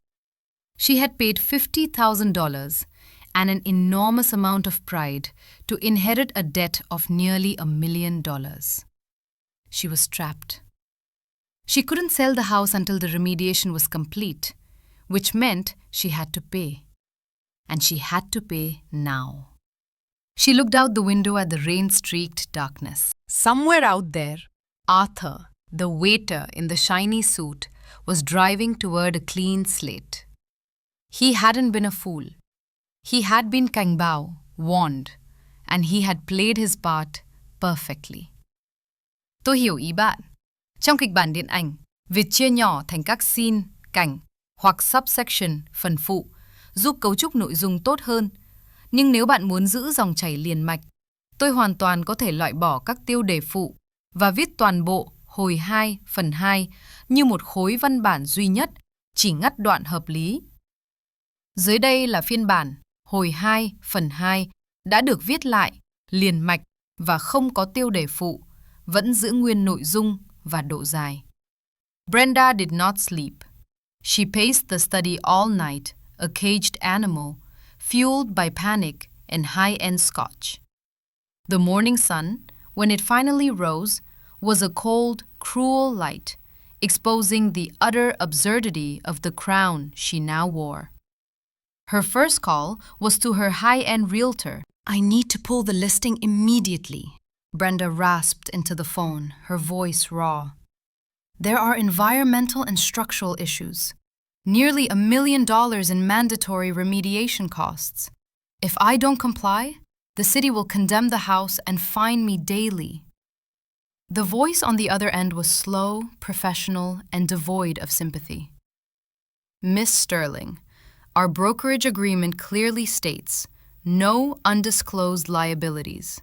She had paid $50,000 and an enormous amount of pride to inherit a debt of nearly $1 million. She was trapped. She couldn't sell the house until the remediation was complete, which meant she had to pay. And she had to pay now. She looked out the window at the rain-streaked darkness. Somewhere out there, Arthur, the waiter in the shiny suit, was driving toward a clean slate. He hadn't been a fool. He had been Kangbao, warned, and he had played his part perfectly. To hiyo iba. Trong kịch bản điện ảnh, việc chia nhỏ thành các scene, cảnh hoặc subsection, phần phụ, giúp cấu trúc nội dung tốt hơn. Nhưng nếu bạn muốn giữ dòng chảy liền mạch, tôi hoàn toàn có thể loại bỏ các tiêu đề phụ và viết toàn bộ hồi 2, phần 2 như một khối văn bản duy nhất, chỉ ngắt đoạn hợp lý. Dưới đây là phiên bản hồi 2, phần 2 đã được viết lại, liền mạch và không có tiêu đề phụ, vẫn giữ nguyên nội dung và độ dài. Brenda did not sleep. She paced the study all night, a caged animal, fueled by panic and high-end scotch. The morning sun, when it finally rose, was a cold, cruel light, exposing the utter absurdity of the crown she now wore. Her first call was to her high-end realtor. I need to pull the listing immediately. Brenda rasped into the phone, her voice raw. There are environmental and structural issues. Nearly $1 million in mandatory remediation costs. If I don't comply, the city will condemn the house and fine me daily. The voice on the other end was slow, professional, and devoid of sympathy. Miss Sterling, our brokerage agreement clearly states no undisclosed liabilities.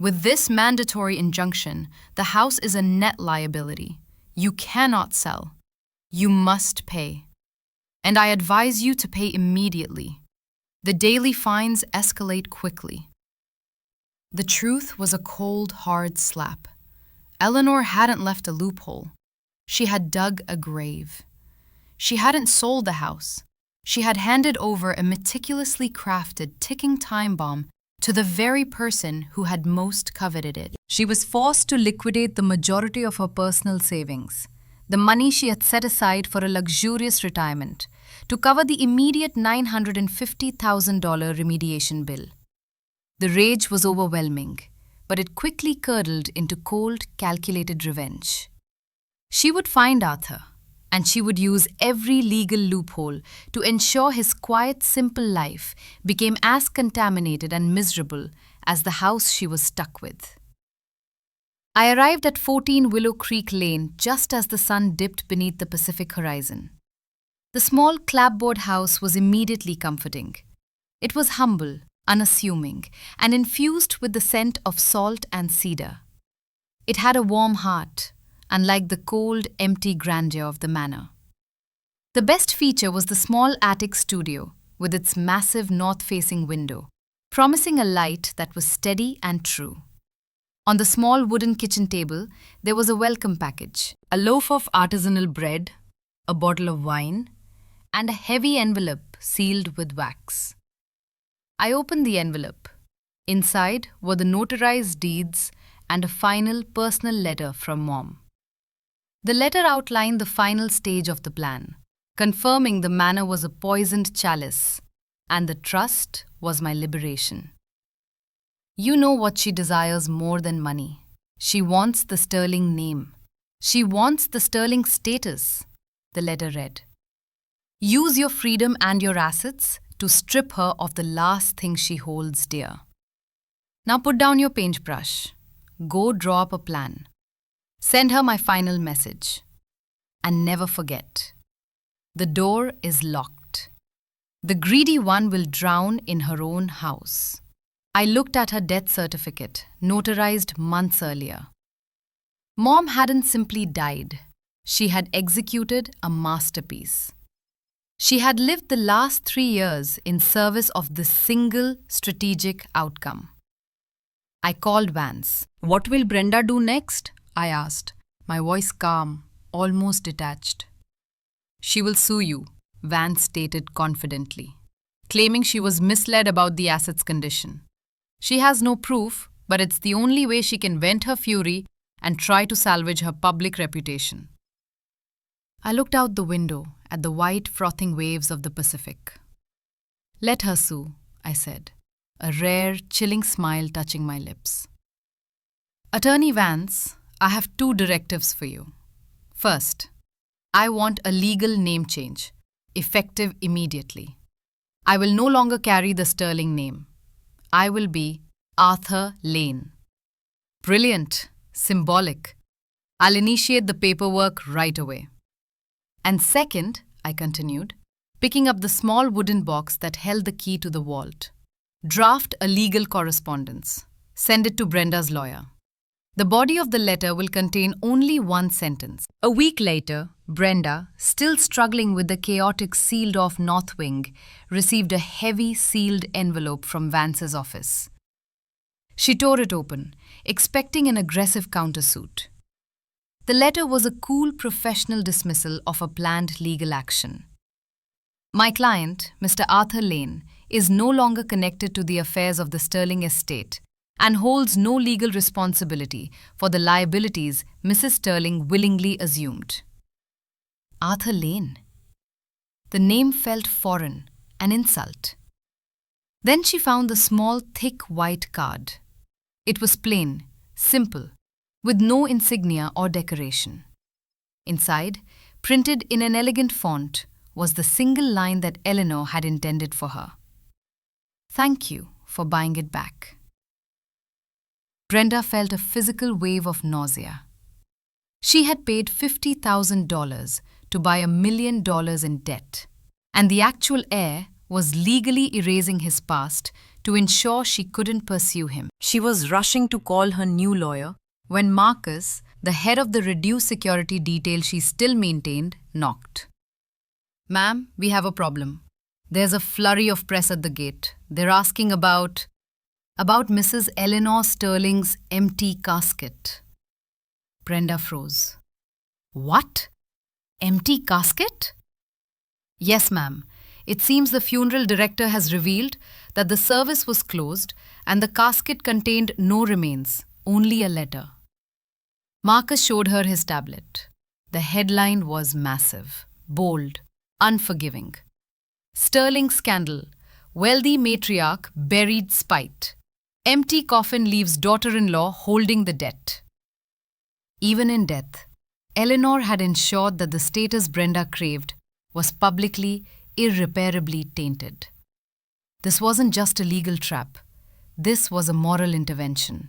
With this mandatory injunction, the house is a net liability. You cannot sell. You must pay. And I advise you to pay immediately. The daily fines escalate quickly. The truth was a cold, hard slap. Eleanor hadn't left a loophole. She had dug a grave. She hadn't sold the house. She had handed over a meticulously crafted ticking time bomb to the very person who had most coveted it. She was forced to liquidate the majority of her personal savings, the money she had set aside for a luxurious retirement, to cover the immediate $950,000 remediation bill. The rage was overwhelming, but it quickly curdled into cold, calculated revenge. She would find Arthur, and she would use every legal loophole to ensure his quiet, simple life became as contaminated and miserable as the house she was stuck with. I arrived at 14 Willow Creek Lane just as the sun dipped beneath the Pacific horizon. The small clapboard house was immediately comforting. It was humble, unassuming, and infused with the scent of salt and cedar. It had a warm heart, unlike the cold, empty grandeur of the manor. The best feature was the small attic studio with its massive north-facing window, promising a light that was steady and true. On the small wooden kitchen table, there was a welcome package, a loaf of artisanal bread, a bottle of wine, and a heavy envelope sealed with wax. I opened the envelope. Inside were the notarized deeds and a final personal letter from Mom. The letter outlined the final stage of the plan, confirming the manor was a poisoned chalice, and the trust was my liberation. You know what she desires more than money. She wants the Sterling name. She wants the Sterling status, the letter read. Use your freedom and your assets to strip her of the last thing she holds dear. Now put down your paintbrush. Go draw up a plan. Send her my final message. And never forget, the door is locked. The greedy one will drown in her own house. I looked at her death certificate, notarized months earlier. Mom hadn't simply died. She had executed a masterpiece. She had lived the last 3 years in service of this single strategic outcome. I called Vance. What will Brenda do next? I asked, my voice calm, almost detached. She will sue you, Vance stated confidently, claiming she was misled about the asset's condition. She has no proof, but it's the only way she can vent her fury and try to salvage her public reputation. I looked out the window at the white, frothing waves of the Pacific. Let her sue, I said, a rare, chilling smile touching my lips. Attorney Vance, I have 2 directives for you. First, I want a legal name change, effective immediately. I will no longer carry the Sterling name. I will be Arthur Lane. Brilliant, symbolic. I'll initiate the paperwork right away. And second, I continued, picking up the small wooden box that held the key to the vault. Draft a legal correspondence. Send it to Brenda's lawyer. The body of the letter will contain only one sentence. A week later, Brenda, still struggling with the chaotic sealed-off north wing, received a heavy sealed envelope from Vance's office. She tore it open, expecting an aggressive countersuit. The letter was a cool professional dismissal of a planned legal action. My client, Mr. Arthur Lane, is no longer connected to the affairs of the Sterling estate and holds no legal responsibility for the liabilities Mrs. Sterling willingly assumed. Arthur Lane. The name felt foreign, an insult. Then she found the small, thick white card. It was plain, simple, with no insignia or decoration. Inside, printed in an elegant font, was the single line that Eleanor had intended for her. Thank you for buying it back. Brenda felt a physical wave of nausea. She had paid $50,000 to buy $1 million in debt, and the actual heir was legally erasing his past to ensure she couldn't pursue him. She was rushing to call her new lawyer when Marcus, the head of the reduced security detail she still maintained, knocked. Ma'am, we have a problem. There's a flurry of press at the gate. They're asking about Mrs. Eleanor Sterling's empty casket. Brenda froze. What? Empty casket? Yes, ma'am. It seems the funeral director has revealed that the service was closed and the casket contained no remains, only a letter. Marcus showed her his tablet. The headline was massive, bold, unforgiving. Sterling scandal. Wealthy matriarch buried spite. Empty coffin leaves daughter-in-law holding the debt. Even in death, Eleanor had ensured that the status Brenda craved was publicly, irreparably tainted. This wasn't just a legal trap. This was a moral intervention.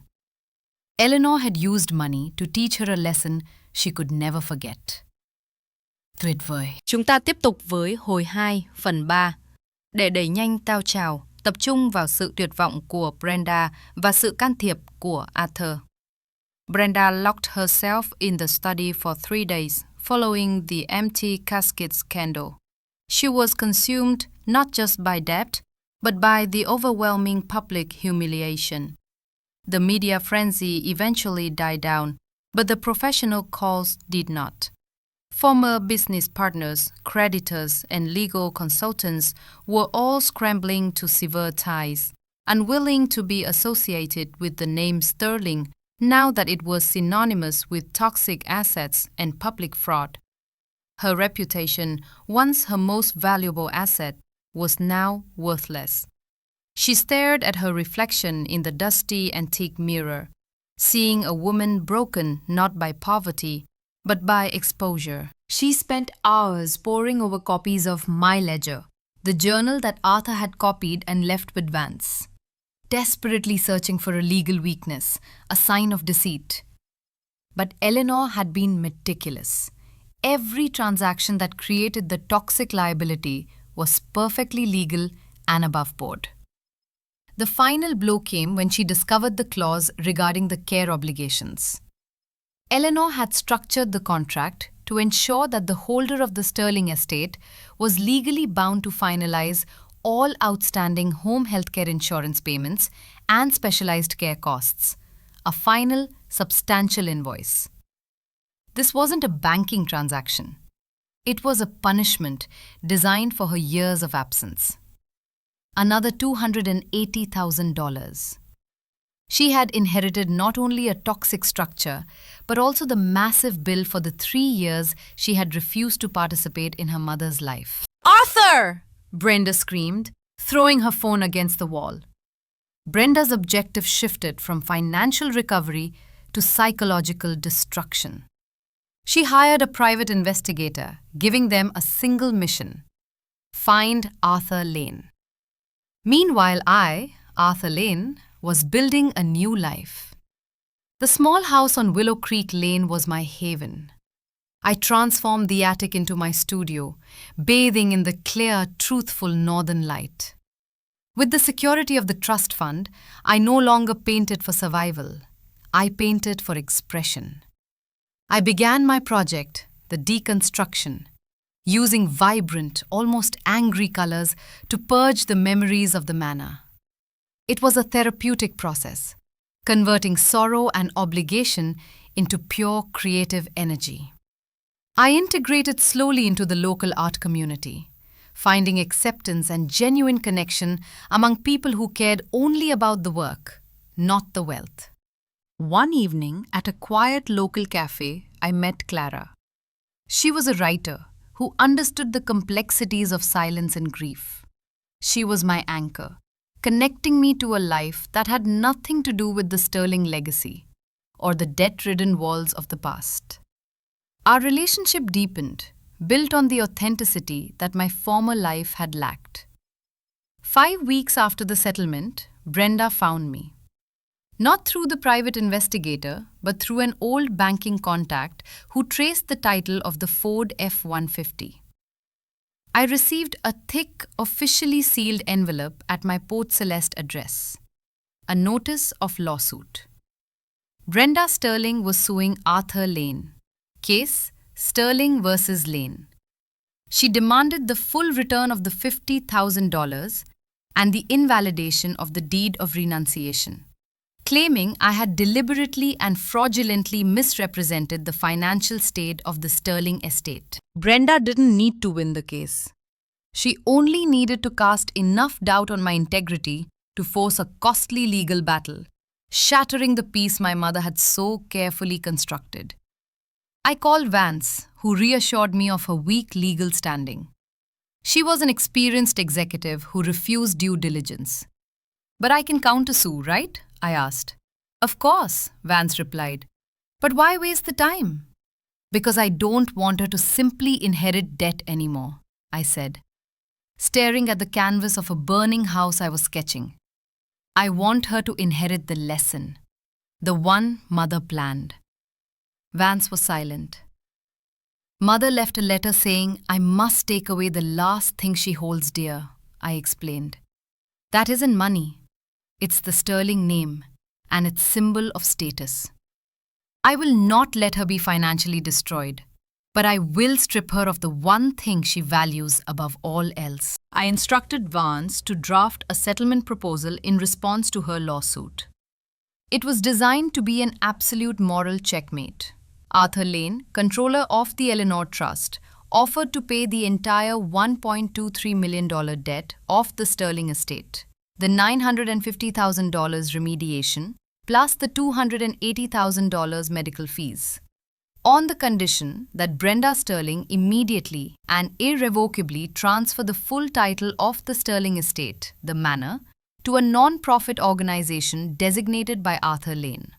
Eleanor had used money to teach her a lesson she could never forget. Tuyệt vời. Chúng ta tiếp tục với hồi 2, phần 3. Để đẩy nhanh cao trào, tập trung vào sự tuyệt vọng của Brenda và sự can thiệp của Arthur. Brenda locked herself in the study for 3 days following the empty casket scandal. She was consumed not just by debt, but by the overwhelming public humiliation. The media frenzy eventually died down, but the professional calls did not. Former business partners, creditors, and legal consultants were all scrambling to sever ties, unwilling to be associated with the name Sterling now that it was synonymous with toxic assets and public fraud. Her reputation, once her most valuable asset, was now worthless. She stared at her reflection in the dusty antique mirror, seeing a woman broken not by poverty, but by exposure. She spent hours poring over copies of My Ledger, the journal that Arthur had copied and left with Vance, desperately searching for a legal weakness, a sign of deceit. But Eleanor had been meticulous. Every transaction that created the toxic liability was perfectly legal and above board. The final blow came when she discovered the clause regarding the care obligations. Eleanor had structured the contract to ensure that the holder of the Sterling estate was legally bound to finalize all outstanding home healthcare insurance payments and specialized care costs, a final, substantial invoice. This wasn't a banking transaction. It was a punishment designed for her years of absence. Another $280,000. She had inherited not only a toxic structure, but also the massive bill for the 3 years she had refused to participate in her mother's life. Arthur! Brenda screamed, throwing her phone against the wall. Brenda's objective shifted from financial recovery to psychological destruction. She hired a private investigator, giving them a single mission: find Arthur Lane. Meanwhile, I, Arthur Lane, was building a new life. The small house on Willow Creek Lane was my haven. I transformed the attic into my studio, bathing in the clear, truthful northern light. With the security of the trust fund, I no longer painted for survival. I painted for expression. I began my project, the deconstruction, using vibrant, almost angry colors to purge the memories of the manor. It was a therapeutic process, converting sorrow and obligation into pure creative energy. I integrated slowly into the local art community, finding acceptance and genuine connection among people who cared only about the work, not the wealth. One evening, at a quiet local cafe, I met Clara. She was a writer who understood the complexities of silence and grief. She was my anchor, connecting me to a life that had nothing to do with the Sterling legacy or the debt-ridden walls of the past. Our relationship deepened, built on the authenticity that my former life had lacked. 5 weeks after the settlement, Brenda found me. Not through the private investigator, but through an old banking contact who traced the title of the Ford F-150. I received a thick, officially sealed envelope at my Port Celeste address. A notice of lawsuit. Brenda Sterling was suing Arthur Lane. Case Sterling versus Lane. She demanded the full return of the $50,000 and the invalidation of the deed of renunciation, claiming I had deliberately and fraudulently misrepresented the financial state of the Sterling estate. Brenda didn't need to win the case. She only needed to cast enough doubt on my integrity to force a costly legal battle, shattering the peace my mother had so carefully constructed. I called Vance, who reassured me of her weak legal standing. She was an experienced executive who refused due diligence. "But I can countersue, right?" I asked. "Of course," Vance replied. "But why waste the time?" "Because I don't want her to simply inherit debt anymore," I said, staring at the canvas of a burning house I was sketching. "I want her to inherit the lesson, the one Mother planned." Vance was silent. "Mother left a letter saying I must take away the last thing she holds dear," I explained. "That isn't money. It's the Sterling name and its symbol of status. I will not let her be financially destroyed, but I will strip her of the one thing she values above all else." I instructed Vance to draft a settlement proposal in response to her lawsuit. It was designed to be an absolute moral checkmate. Arthur Lane, controller of the Eleanor Trust, offered to pay the entire $1.23 million debt of the Sterling estate, the $950,000 remediation, plus the $280,000 medical fees, on the condition that Brenda Sterling immediately and irrevocably transfer the full title of the Sterling estate, the manor, to a non-profit organization designated by Arthur Lane.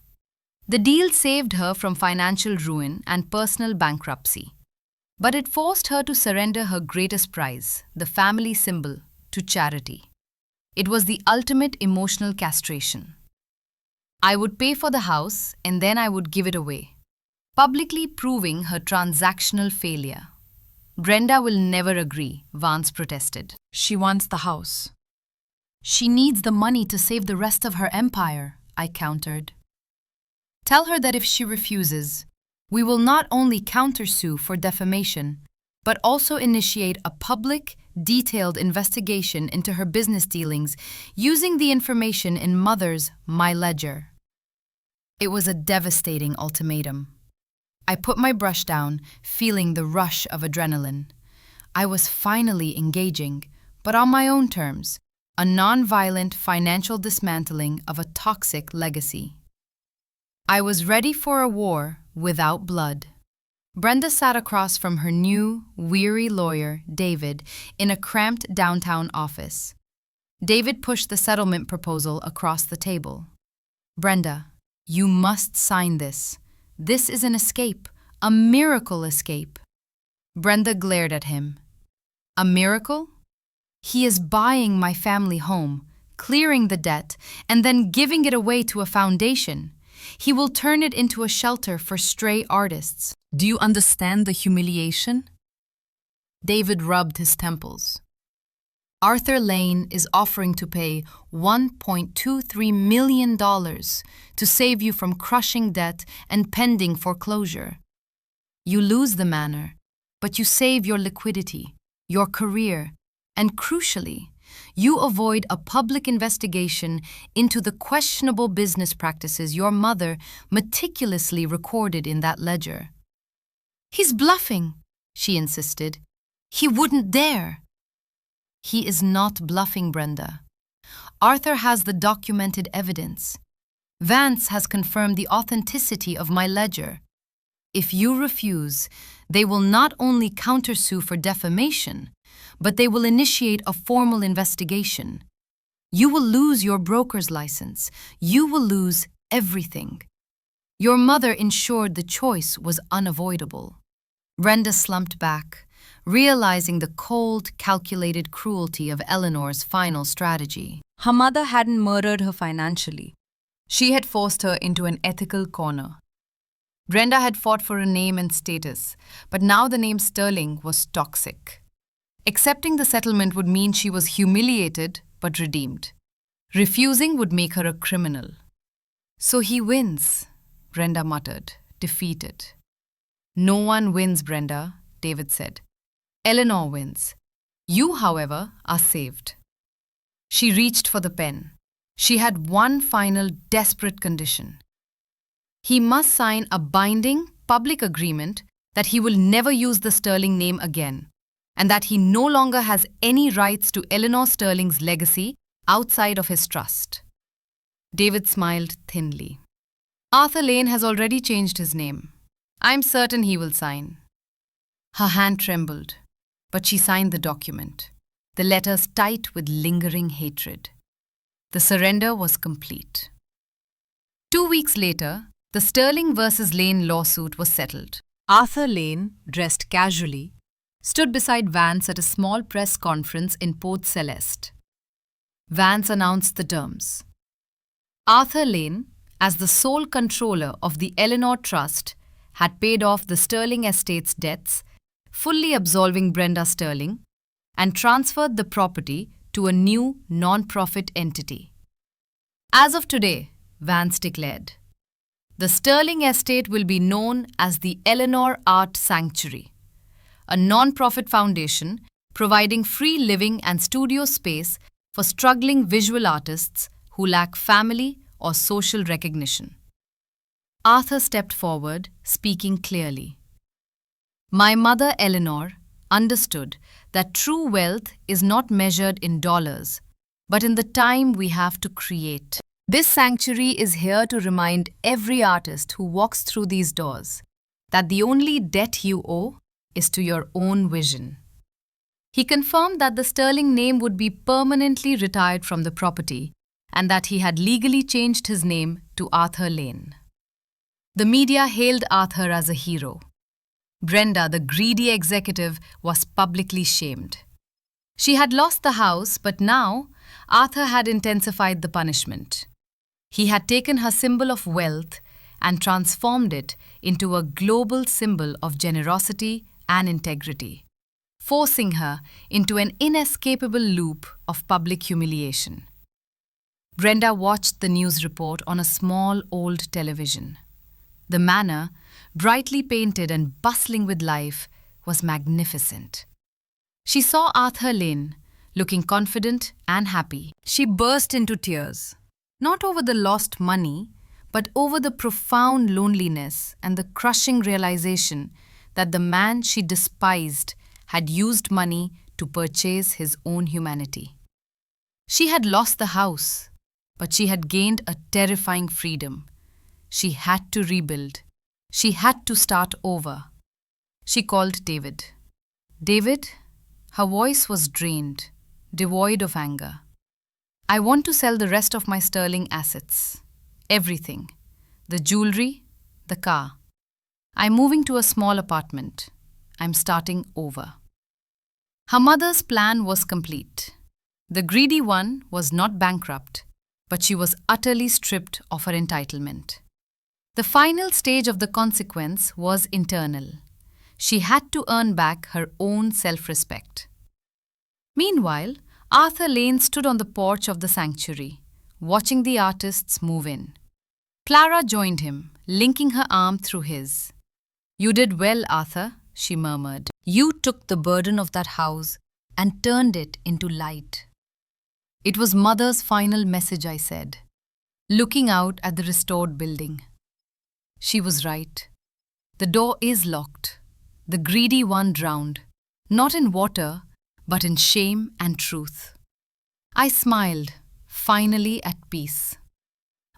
The deal saved her from financial ruin and personal bankruptcy, but it forced her to surrender her greatest prize, the family symbol, to charity. It was the ultimate emotional castration. I would pay for the house and then I would give it away, publicly proving her transactional failure. "Brenda will never agree," Vance protested. "She wants the house. She needs the money to save the rest of her empire," I countered. "Tell her that if she refuses, we will not only countersue for defamation, but also initiate a public, detailed investigation into her business dealings using the information in Mother's My Ledger." It was a devastating ultimatum. I put my brush down, feeling the rush of adrenaline. I was finally engaging, but on my own terms, a non-violent financial dismantling of a toxic legacy. I was ready for a war without blood. Brenda sat across from her new, weary lawyer, David, in a cramped downtown office. David pushed the settlement proposal across the table. "Brenda, you must sign this. This is an escape, a miracle escape." Brenda glared at him. "A miracle? He is buying my family home, clearing the debt, and then giving it away to a foundation. He will turn it into a shelter for stray artists. Do you understand the humiliation? David rubbed his temples. Arthur Lane is offering to pay $1.23 million to save you from crushing debt and pending foreclosure. You lose the manor, but you save your liquidity, your career, and crucially, you avoid a public investigation into the questionable business practices your mother meticulously recorded in that ledger. He's bluffing, she insisted. He wouldn't dare. He is not bluffing, Brenda. Arthur has the documented evidence. Vance has confirmed the authenticity of my ledger. If you refuse, they will not only countersue for defamation, but they will initiate a formal investigation. You will lose your broker's license. You will lose everything. Your mother ensured the choice was unavoidable. Brenda slumped back, realizing the cold, calculated cruelty of Eleanor's final strategy. Her mother hadn't murdered her financially. She had forced her into an ethical corner. Brenda had fought for a name and status, but now the name Sterling was toxic. Accepting the settlement would mean she was humiliated but redeemed. Refusing would make her a criminal. So he wins, Brenda muttered, defeated. No one wins, Brenda, David said. Eleanor wins. You, however, are saved. She reached for the pen. She had one final desperate condition. He must sign a binding public agreement that he will never use the Sterling name again, and that he no longer has any rights to Eleanor Sterling's legacy outside of his trust. David smiled thinly. Arthur Lane has already changed his name. I'm certain he will sign. Her hand trembled, but she signed the document, the letters tight with lingering hatred. The surrender was complete. 2 weeks later, the Sterling versus Lane lawsuit was settled. Arthur Lane, dressed casually, stood beside Vance at a small press conference in Port Celeste. Vance announced the terms. Arthur Lane, as the sole controller of the Eleanor Trust, had paid off the Sterling estate's debts, fully absolving Brenda Sterling, and transferred the property to a new non-profit entity. As of today, Vance declared, the Sterling estate will be known as the Eleanor Art Sanctuary, a non-profit foundation providing free living and studio space for struggling visual artists who lack family or social recognition. Arthur stepped forward, speaking clearly. My mother, Eleanor, understood that true wealth is not measured in dollars, but in the time we have to create. This sanctuary is here to remind every artist who walks through these doors that the only debt you owe is to your own vision. He confirmed that the Sterling name would be permanently retired from the property and that he had legally changed his name to Arthur Lane. The media hailed Arthur as a hero. Brenda, the greedy executive, was publicly shamed. She had lost the house, but now Arthur had intensified the punishment. He had taken her symbol of wealth and transformed it into a global symbol of generosity and integrity, forcing her into an inescapable loop of public humiliation. Brenda watched the news report on a small old television. The manor, brightly painted and bustling with life, was magnificent. She saw Arthur Lane, looking confident and happy. She burst into tears, not over the lost money, but over the profound loneliness and the crushing realization that the man she despised had used money to purchase his own humanity. She had lost the house, but she had gained a terrifying freedom. She had to rebuild. She had to start over. She called David. David, her voice was drained, devoid of anger. I want to sell the rest of my Sterling assets. Everything. The jewelry, the car. I'm moving to a small apartment. I'm starting over. Her mother's plan was complete. The greedy one was not bankrupt, but she was utterly stripped of her entitlement. The final stage of the consequence was internal. She had to earn back her own self-respect. Meanwhile, Arthur Lane stood on the porch of the sanctuary, watching the artists move in. Clara joined him, linking her arm through his. "You did well, Arthur," she murmured. "You took the burden of that house and turned it into light." "It was Mother's final message," I said, looking out at the restored building. She was right. The door is locked. The greedy one drowned, not in water, but in shame and truth. I smiled, finally at peace.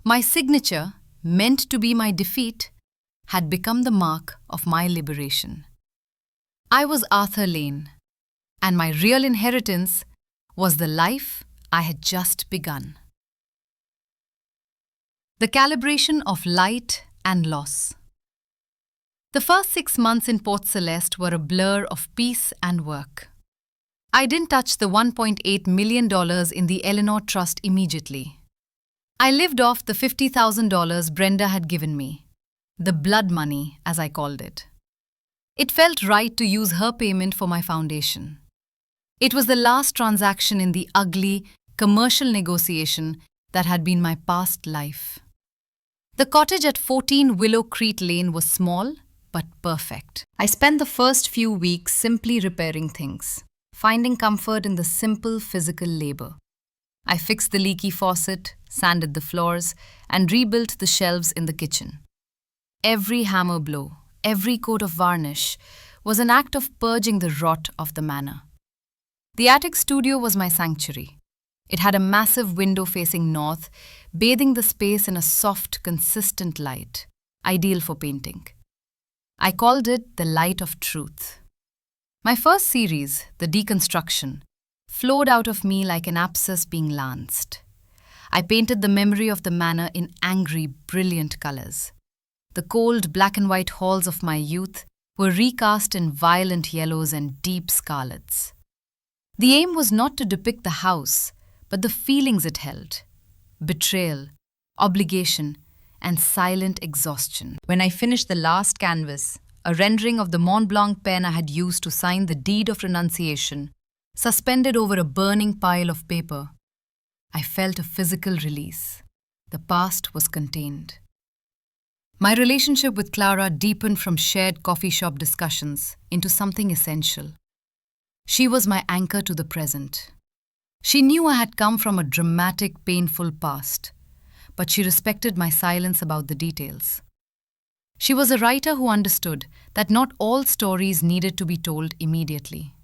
My signature, meant to be my defeat, had become the mark of my liberation. I was Arthur Lane, and my real inheritance was the life I had just begun. The calibration of light and loss. The first 6 months in Port Celeste were a blur of peace and work. I didn't touch the $1.8 million in the Eleanor Trust immediately. I lived off the $50,000 Brenda had given me, the blood money, as I called it. It felt right to use her payment for my foundation. It was the last transaction in the ugly, commercial negotiation that had been my past life. The cottage at 14 Willow Creek Lane was small, but perfect. I spent the first few weeks simply repairing things, finding comfort in the simple physical labor. I fixed the leaky faucet, sanded the floors, and rebuilt the shelves in the kitchen. Every hammer blow, every coat of varnish, was an act of purging the rot of the manor. The attic studio was my sanctuary. It had a massive window facing north, bathing the space in a soft, consistent light, ideal for painting. I called it the light of truth. My first series, The Deconstruction, flowed out of me like an abscess being lanced. I painted the memory of the manor in angry, brilliant colors. The cold black and white halls of my youth were recast in violent yellows and deep scarlets. The aim was not to depict the house, but the feelings it held: betrayal, obligation, and silent exhaustion. When I finished the last canvas, a rendering of the Mont Blanc pen I had used to sign the deed of renunciation, suspended over a burning pile of paper, I felt a physical release. The past was contained. My relationship with Clara deepened from shared coffee shop discussions into something essential. She was my anchor to the present. She knew I had come from a dramatic, painful past, but she respected my silence about the details. She was a writer who understood that not all stories needed to be told immediately.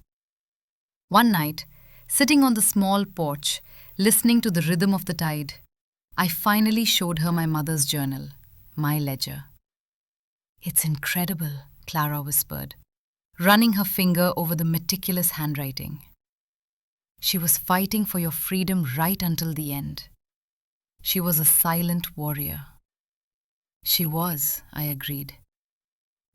One night, sitting on the small porch, listening to the rhythm of the tide, I finally showed her my mother's journal, my ledger. "It's incredible," Clara whispered, running her finger over the meticulous handwriting. "She was fighting for your freedom right until the end. She was a silent warrior." She was, I agreed.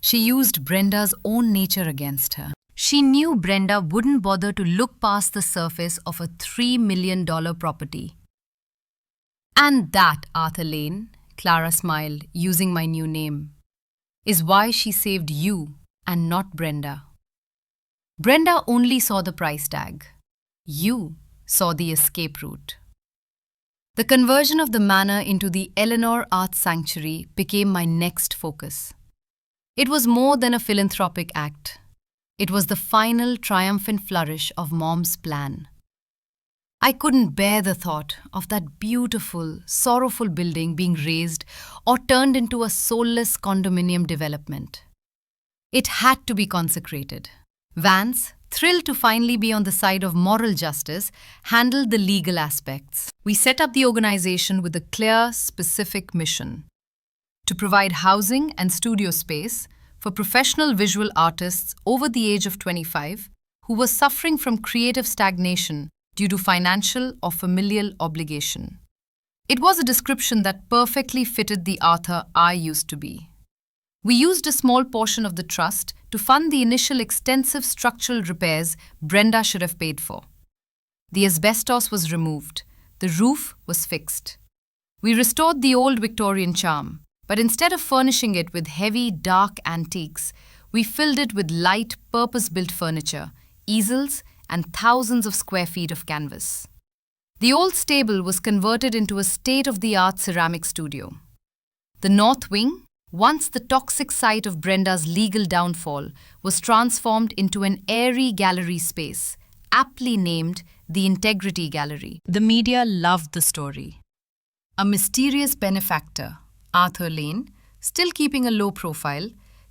She used Brenda's own nature against her. She knew Brenda wouldn't bother to look past the surface of a $3 million property. "And that, Arthur Lane," Clara smiled, using my new name, "is why she saved you and not Brenda. Brenda only saw the price tag. You saw the escape route." The conversion of the manor into the Eleanor Art Sanctuary became my next focus. It was more than a philanthropic act. It was the final triumphant flourish of Mom's plan. I couldn't bear the thought of that beautiful, sorrowful building being razed or turned into a soulless condominium development. It had to be consecrated. Vance, thrilled to finally be on the side of moral justice, handled the legal aspects. We set up the organization with a clear, specific mission: to provide housing and studio space for professional visual artists over the age of 25 who were suffering from creative stagnation due to financial or familial obligation. It was a description that perfectly fitted the Arthur I used to be. We used a small portion of the trust to fund the initial extensive structural repairs Brenda should have paid for. The asbestos was removed. The roof was fixed. We restored the old Victorian charm, But instead of furnishing it with heavy, dark antiques, we filled it with light, purpose-built furniture, easels, and thousands of square feet of canvas. The old stable was converted into a state-of-the-art ceramic studio. The north wing, once the toxic site of Brenda's legal downfall, was transformed into an airy gallery space, aptly named the Integrity Gallery. The media loved the story. A mysterious benefactor, Arthur Lane, still keeping a low profile,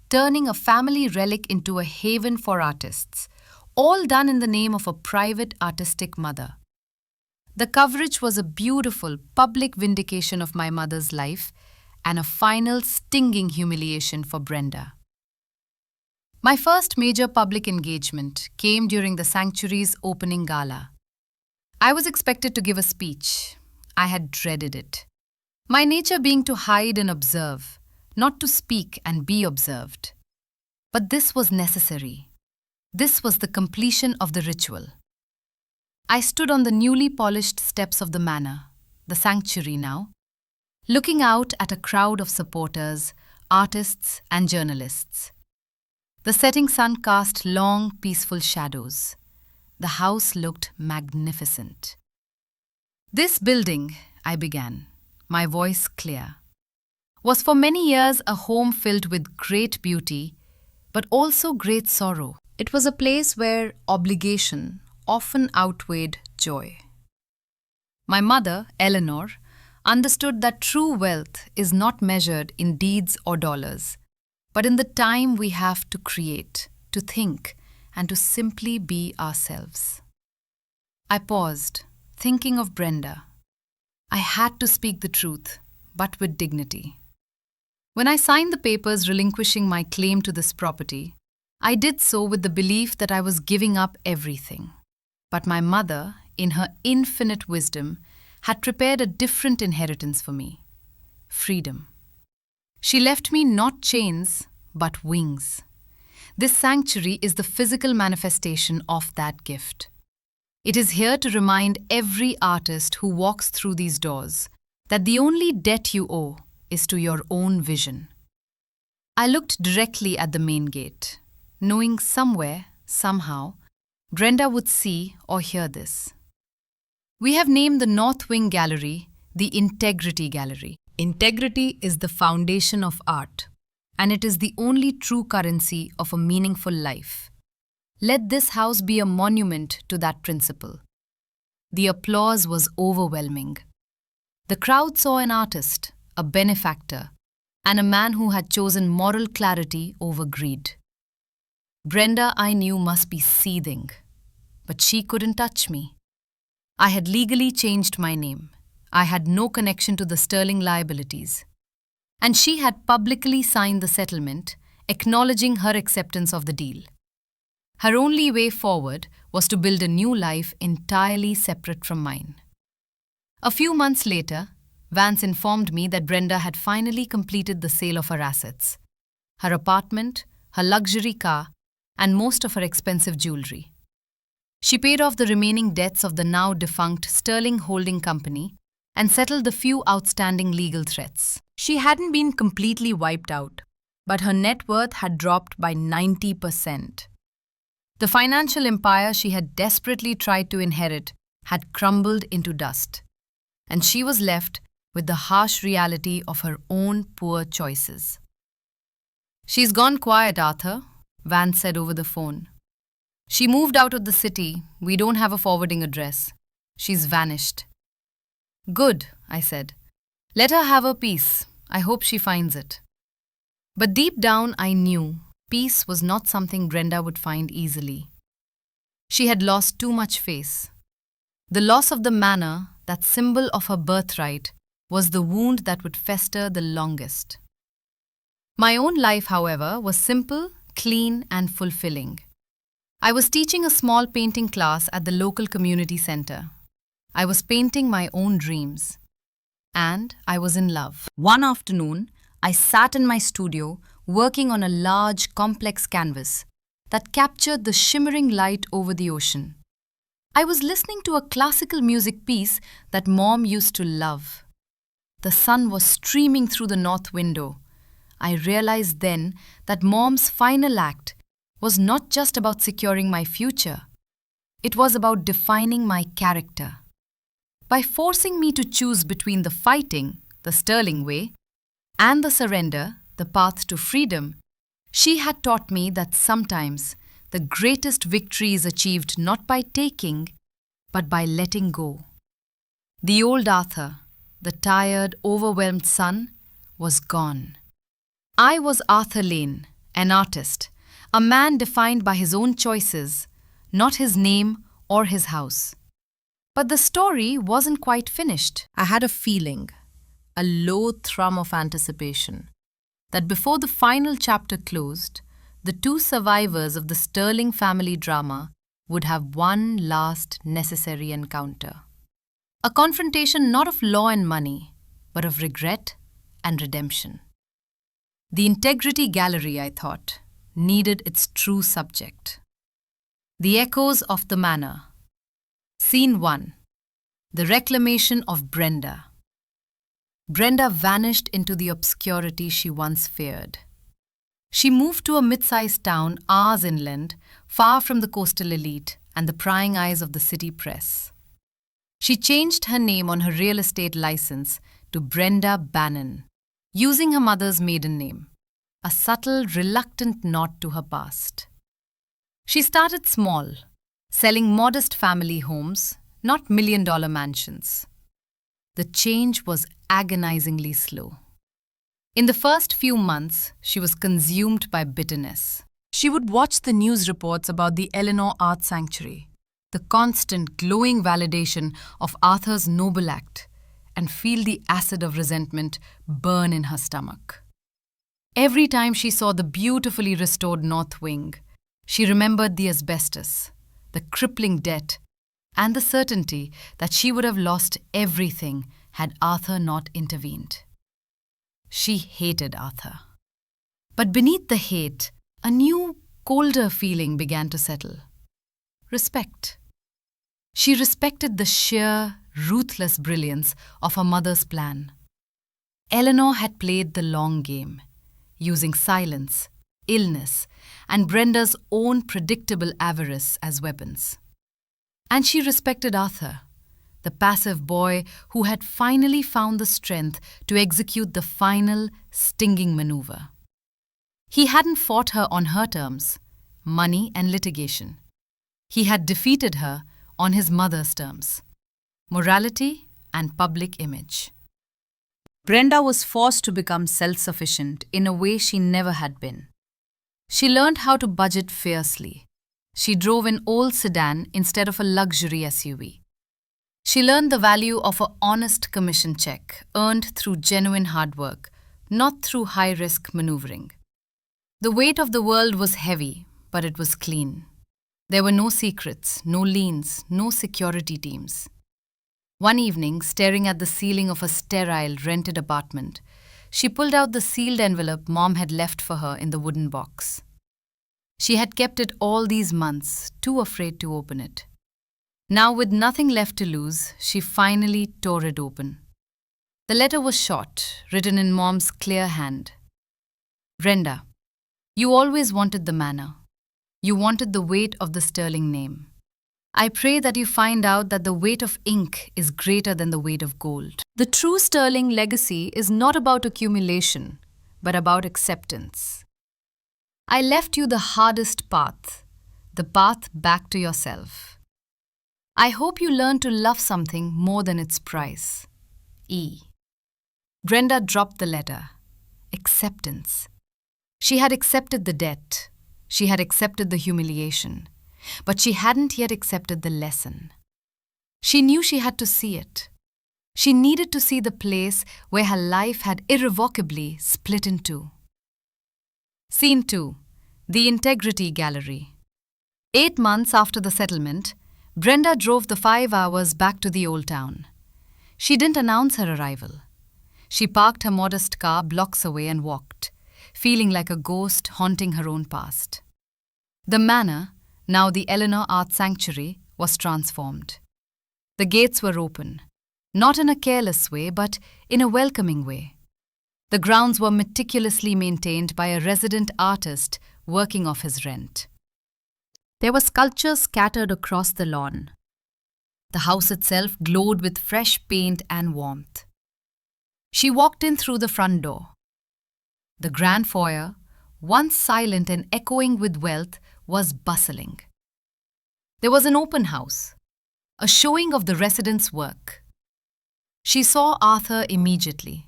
turning a family relic into a haven for artists, all done in the name of a private artistic mother. The coverage was a beautiful public vindication of my mother's life and a final stinging humiliation for Brenda. My first major public engagement came during the sanctuary's opening gala. I was expected to give a speech. I had dreaded it. My nature being to hide and observe, not to speak and be observed. But this was necessary. This was the completion of the ritual. I stood on the newly polished steps of the manor, the sanctuary now, looking out at a crowd of supporters, artists, and journalists. The setting sun cast long, peaceful shadows. The house looked magnificent. This building, I began, my voice clear, was for many years a home filled with great beauty, but also great sorrow. It was a place where obligation often outweighed joy. My mother, Eleanor, understood that true wealth is not measured in deeds or dollars, but in the time we have to create, to think, and to simply be ourselves. I paused, thinking of Brenda. I had to speak the truth, but with dignity. When I signed the papers relinquishing my claim to this property, I did so with the belief that I was giving up everything. But my mother, in her infinite wisdom, had prepared a different inheritance for me: freedom. She left me not chains, but wings. This sanctuary is the physical manifestation of that gift. It is here to remind every artist who walks through these doors that the only debt you owe is to your own vision. I looked directly at the main gate, knowing somewhere, somehow, Brenda would see or hear this. We have named the North Wing Gallery the Integrity Gallery. Integrity is the foundation of art, and it is the only true currency of a meaningful life. Let this house be a monument to that principle. The applause was overwhelming. The crowd saw an artist, a benefactor, and a man who had chosen moral clarity over greed. Brenda, I knew, must be seething, but she couldn't touch me. I had legally changed my name. I had no connection to the Sterling liabilities. And she had publicly signed the settlement, acknowledging her acceptance of the deal. Her only way forward was to build a new life entirely separate from mine. A few months later, Vance informed me that Brenda had finally completed the sale of her assets: her apartment, her luxury car, and most of her expensive jewelry. She paid off the remaining debts of the now defunct Sterling Holding Company and settled the few outstanding legal threats. She hadn't been completely wiped out, but her net worth had dropped by 90%. The financial empire she had desperately tried to inherit had crumbled into dust, and she was left with the harsh reality of her own poor choices. "She's gone quiet, Arthur," Vance said over the phone. "She moved out of the city. We don't have a forwarding address. She's vanished." "Good," I said. "Let her have her peace. I hope she finds it." But deep down I knew peace was not something Brenda would find easily. She had lost too much face. The loss of the manor, that symbol of her birthright, was the wound that would fester the longest. My own life, however, was simple, clean, and fulfilling. I was teaching a small painting class at the local community center. I was painting my own dreams. And I was in love. One afternoon, I sat in my studio working on a large, complex canvas that captured the shimmering light over the ocean. I was listening to a classical music piece that Mom used to love. The sun was streaming through the north window. I realized then that Mom's final act was not just about securing my future. It was about defining my character. By forcing me to choose between the fighting, the Sterling way, and the surrender, the path to freedom, she had taught me that sometimes the greatest victory is achieved not by taking, but by letting go. The old Arthur, the tired, overwhelmed son, was gone. I was Arthur Lane, an artist, a man defined by his own choices, not his name or his house. But the story wasn't quite finished. I had a feeling, a low thrum of anticipation, that before the final chapter closed, the two survivors of the Sterling family drama would have one last necessary encounter. A confrontation not of law and money, but of regret and redemption. The Integrity Gallery, I thought, needed its true subject. The Echoes of the Manor. Scene 1. The Reclamation of Brenda. Brenda vanished into the obscurity she once feared. She moved to a mid-sized town hours inland, far from the coastal elite and the prying eyes of the city press. She changed her name on her real estate license to Brenda Bannon, using her mother's maiden name, a subtle, reluctant nod to her past. She started small, selling modest family homes, not million-dollar mansions. The change was agonizingly slow. In the first few months, she was consumed by bitterness. She would watch the news reports about the Eleanor Art Sanctuary, the constant glowing validation of Arthur's noble act, and feel the acid of resentment burn in her stomach. Every time she saw the beautifully restored north wing, she remembered the asbestos, the crippling debt, and the certainty that she would have lost everything had Arthur not intervened. She hated Arthur. But beneath the hate, a new, colder feeling began to settle. Respect. She respected the sheer, ruthless brilliance of her mother's plan. Eleanor had played the long game, using silence, illness, and Brenda's own predictable avarice as weapons. And she respected Arthur, the passive boy who had finally found the strength to execute the final, stinging maneuver. He hadn't fought her on her terms, money and litigation. He had defeated her on his mother's terms, morality and public image. Brenda was forced to become self-sufficient in a way she never had been. She learned how to budget fiercely. She drove an old sedan instead of a luxury SUV. She learned the value of an honest commission check earned through genuine hard work, not through high-risk maneuvering. The weight of the world was heavy, but it was clean. There were no secrets, no liens, no security teams. One evening, staring at the ceiling of a sterile, rented apartment, she pulled out the sealed envelope Mom had left for her in the wooden box. She had kept it all these months, too afraid to open it. Now, with nothing left to lose, she finally tore it open. The letter was short, written in Mom's clear hand. Brenda, you always wanted the manor. You wanted the weight of the Sterling name. I pray that you find out that the weight of ink is greater than the weight of gold. The true Sterling legacy is not about accumulation, but about acceptance. I left you the hardest path, the path back to yourself. I hope you learn to love something more than its price. E. Brenda dropped the letter. Acceptance. She had accepted the debt. She had accepted the humiliation. But she hadn't yet accepted the lesson. She knew she had to see it. She needed to see the place where her life had irrevocably split in two. Scene 2. The Integrity Gallery. 8 months after the settlement, Brenda drove the 5 hours back to the old town. She didn't announce her arrival. She parked her modest car blocks away and walked, feeling like a ghost haunting her own past. The manor, now the Eleanor Art Sanctuary, was transformed. The gates were open. Not in a careless way, but in a welcoming way. The grounds were meticulously maintained by a resident artist working off his rent. There were sculptures scattered across the lawn. The house itself glowed with fresh paint and warmth. She walked in through the front door. The grand foyer, once silent and echoing with wealth, was bustling. There was an open house, a showing of the residents' work. She saw Arthur immediately.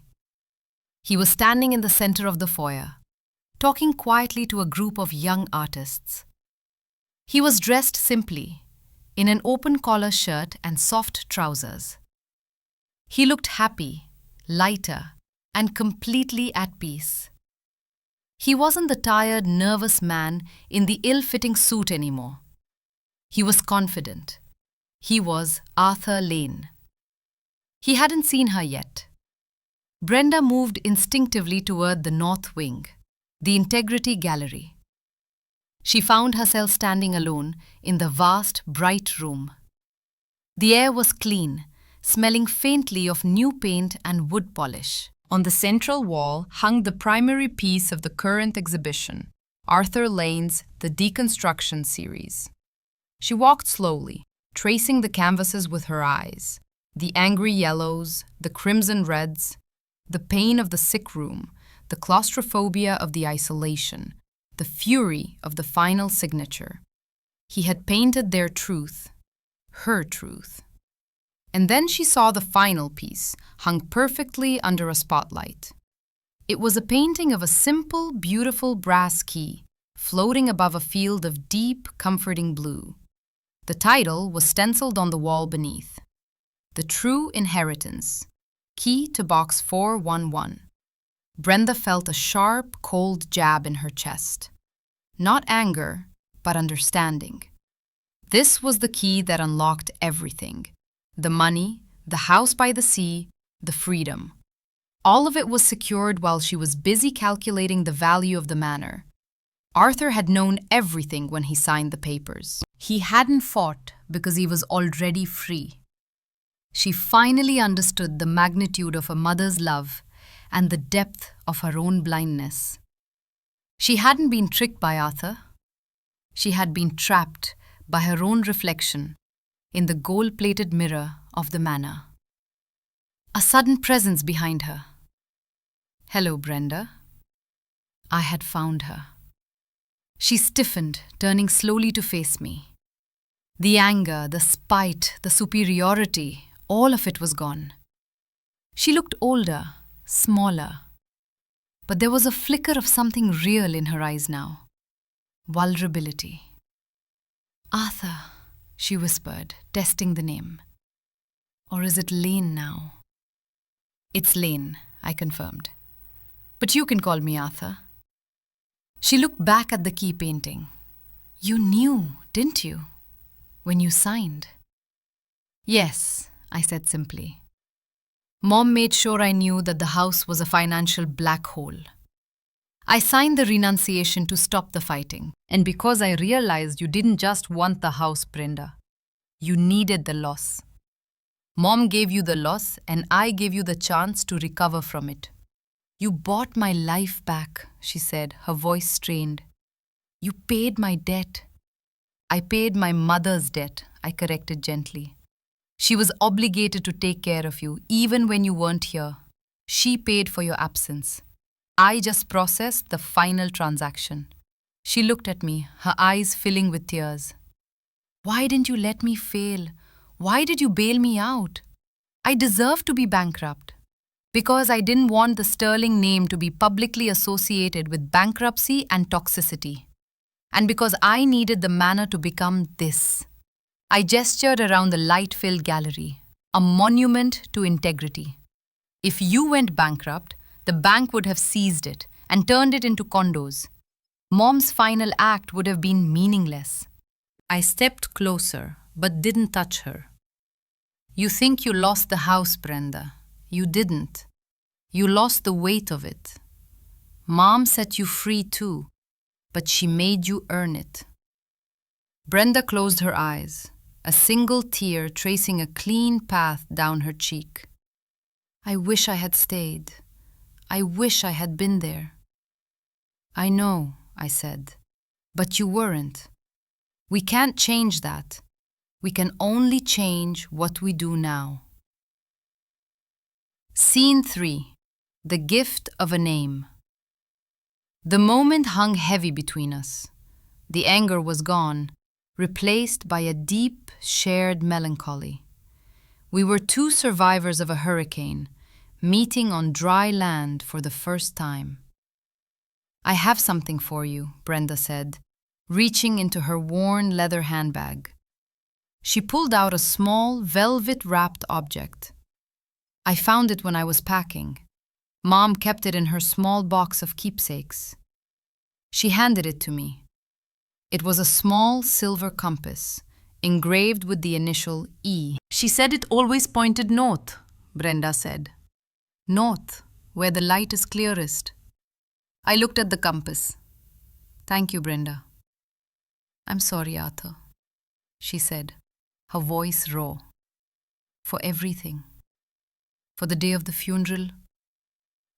He was standing in the center of the foyer, talking quietly to a group of young artists. He was dressed simply, in an open-collar shirt and soft trousers. He looked happy, lighter, and completely at peace. He wasn't the tired, nervous man in the ill-fitting suit anymore. He was confident. He was Arthur Lane. He hadn't seen her yet. Brenda moved instinctively toward the north wing, the Integrity Gallery. She found herself standing alone in the vast, bright room. The air was clean, smelling faintly of new paint and wood polish. On the central wall hung the primary piece of the current exhibition, Arthur Lane's The Deconstruction series. She walked slowly, tracing the canvases with her eyes. The angry yellows, the crimson reds, the pain of the sick room, the claustrophobia of the isolation, the fury of the final signature. He had painted their truth, her truth. And then she saw the final piece, hung perfectly under a spotlight. It was a painting of a simple, beautiful brass key, floating above a field of deep, comforting blue. The title was stenciled on the wall beneath. The True Inheritance, Key to Box 411. Brenda felt a sharp, cold jab in her chest. Not anger, but understanding. This was the key that unlocked everything. The money, the house by the sea, the freedom. All of it was secured while she was busy calculating the value of the manor. Arthur had known everything when he signed the papers. He hadn't fought because he was already free. She finally understood the magnitude of a mother's love and the depth of her own blindness. She hadn't been tricked by Arthur. She had been trapped by her own reflection in the gold-plated mirror of the manor. A sudden presence behind her. "Hello, Brenda." I had found her. She stiffened, turning slowly to face me. The anger, the spite, the superiority, all of it was gone. She looked older, smaller. But there was a flicker of something real in her eyes now. Vulnerability. "Arthur," she whispered, testing the name. "Or is it Lane now?" "It's Lane," I confirmed. "But you can call me Arthur." She looked back at the key painting. "You knew, didn't you, when you signed?" "Yes," I said simply. Mom made sure I knew that the house was a financial black hole. I signed the renunciation to stop the fighting, and because I realized you didn't just want the house, Brenda. You needed the loss. Mom gave you the loss, and I gave you the chance to recover from it. "You bought my life back," she said, her voice strained. "You paid my debt." "I paid my mother's debt," I corrected gently. "She was obligated to take care of you, even when you weren't here. She paid for your absence. I just processed the final transaction." She looked at me, her eyes filling with tears. "Why didn't you let me fail? Why did you bail me out? I deserve to be bankrupt. Because I didn't want the Sterling name to be publicly associated with bankruptcy and toxicity. And because I needed the manor to become this." I gestured around the light-filled gallery, a monument to integrity. "If you went bankrupt, the bank would have seized it and turned it into condos. Mom's final act would have been meaningless." I stepped closer, but didn't touch her. "You think you lost the house, Brenda. You didn't. You lost the weight of it. Mom set you free too, but she made you earn it." Brenda closed her eyes. a single tear tracing a clean path down her cheek. I wish I had stayed. I wish I had been there. I know, I said, but you weren't. We can't change that. We can only change what we do now. Scene 3. The gift of a name. The moment hung heavy between us. The anger was gone, replaced by a deep, shared melancholy. We were two survivors of a hurricane, meeting on dry land for the first time. I have something for you, Brenda said, reaching into her worn leather handbag. She pulled out a small, velvet-wrapped object. I found it when I was packing. Mom kept it in her small box of keepsakes. She handed it to me. It was a small silver compass, engraved with the initial E. She said it always pointed north, Brenda said. North, where the light is clearest. I looked at the compass. Thank you, Brenda. I'm sorry, Arthur, she said, her voice raw. For everything. For the day of the funeral.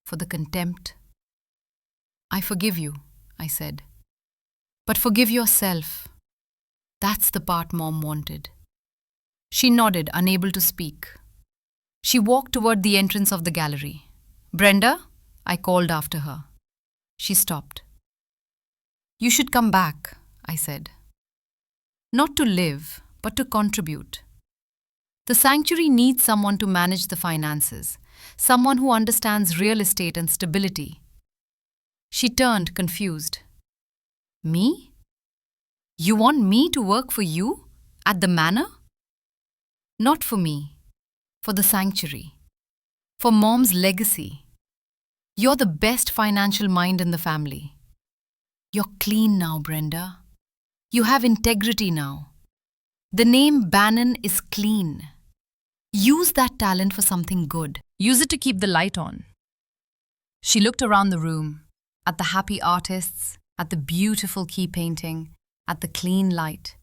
For the contempt. I forgive you, I said. But forgive yourself. That's the part Mom wanted. She nodded, unable to speak. She walked toward the entrance of the gallery. Brenda, I called after her. She stopped. You should come back, I said. Not to live, but to contribute. The sanctuary needs someone to manage the finances, someone who understands real estate and stability. She turned, confused. Me? You want me to work for you? At the manor? Not for me. For the sanctuary. For Mom's legacy. You're the best financial mind in the family. You're clean now, Brenda. You have integrity now. The name Bannon is clean. Use that talent for something good. Use it to keep the light on. She looked around the room, at the happy artists, at the beautiful key painting, at the clean light.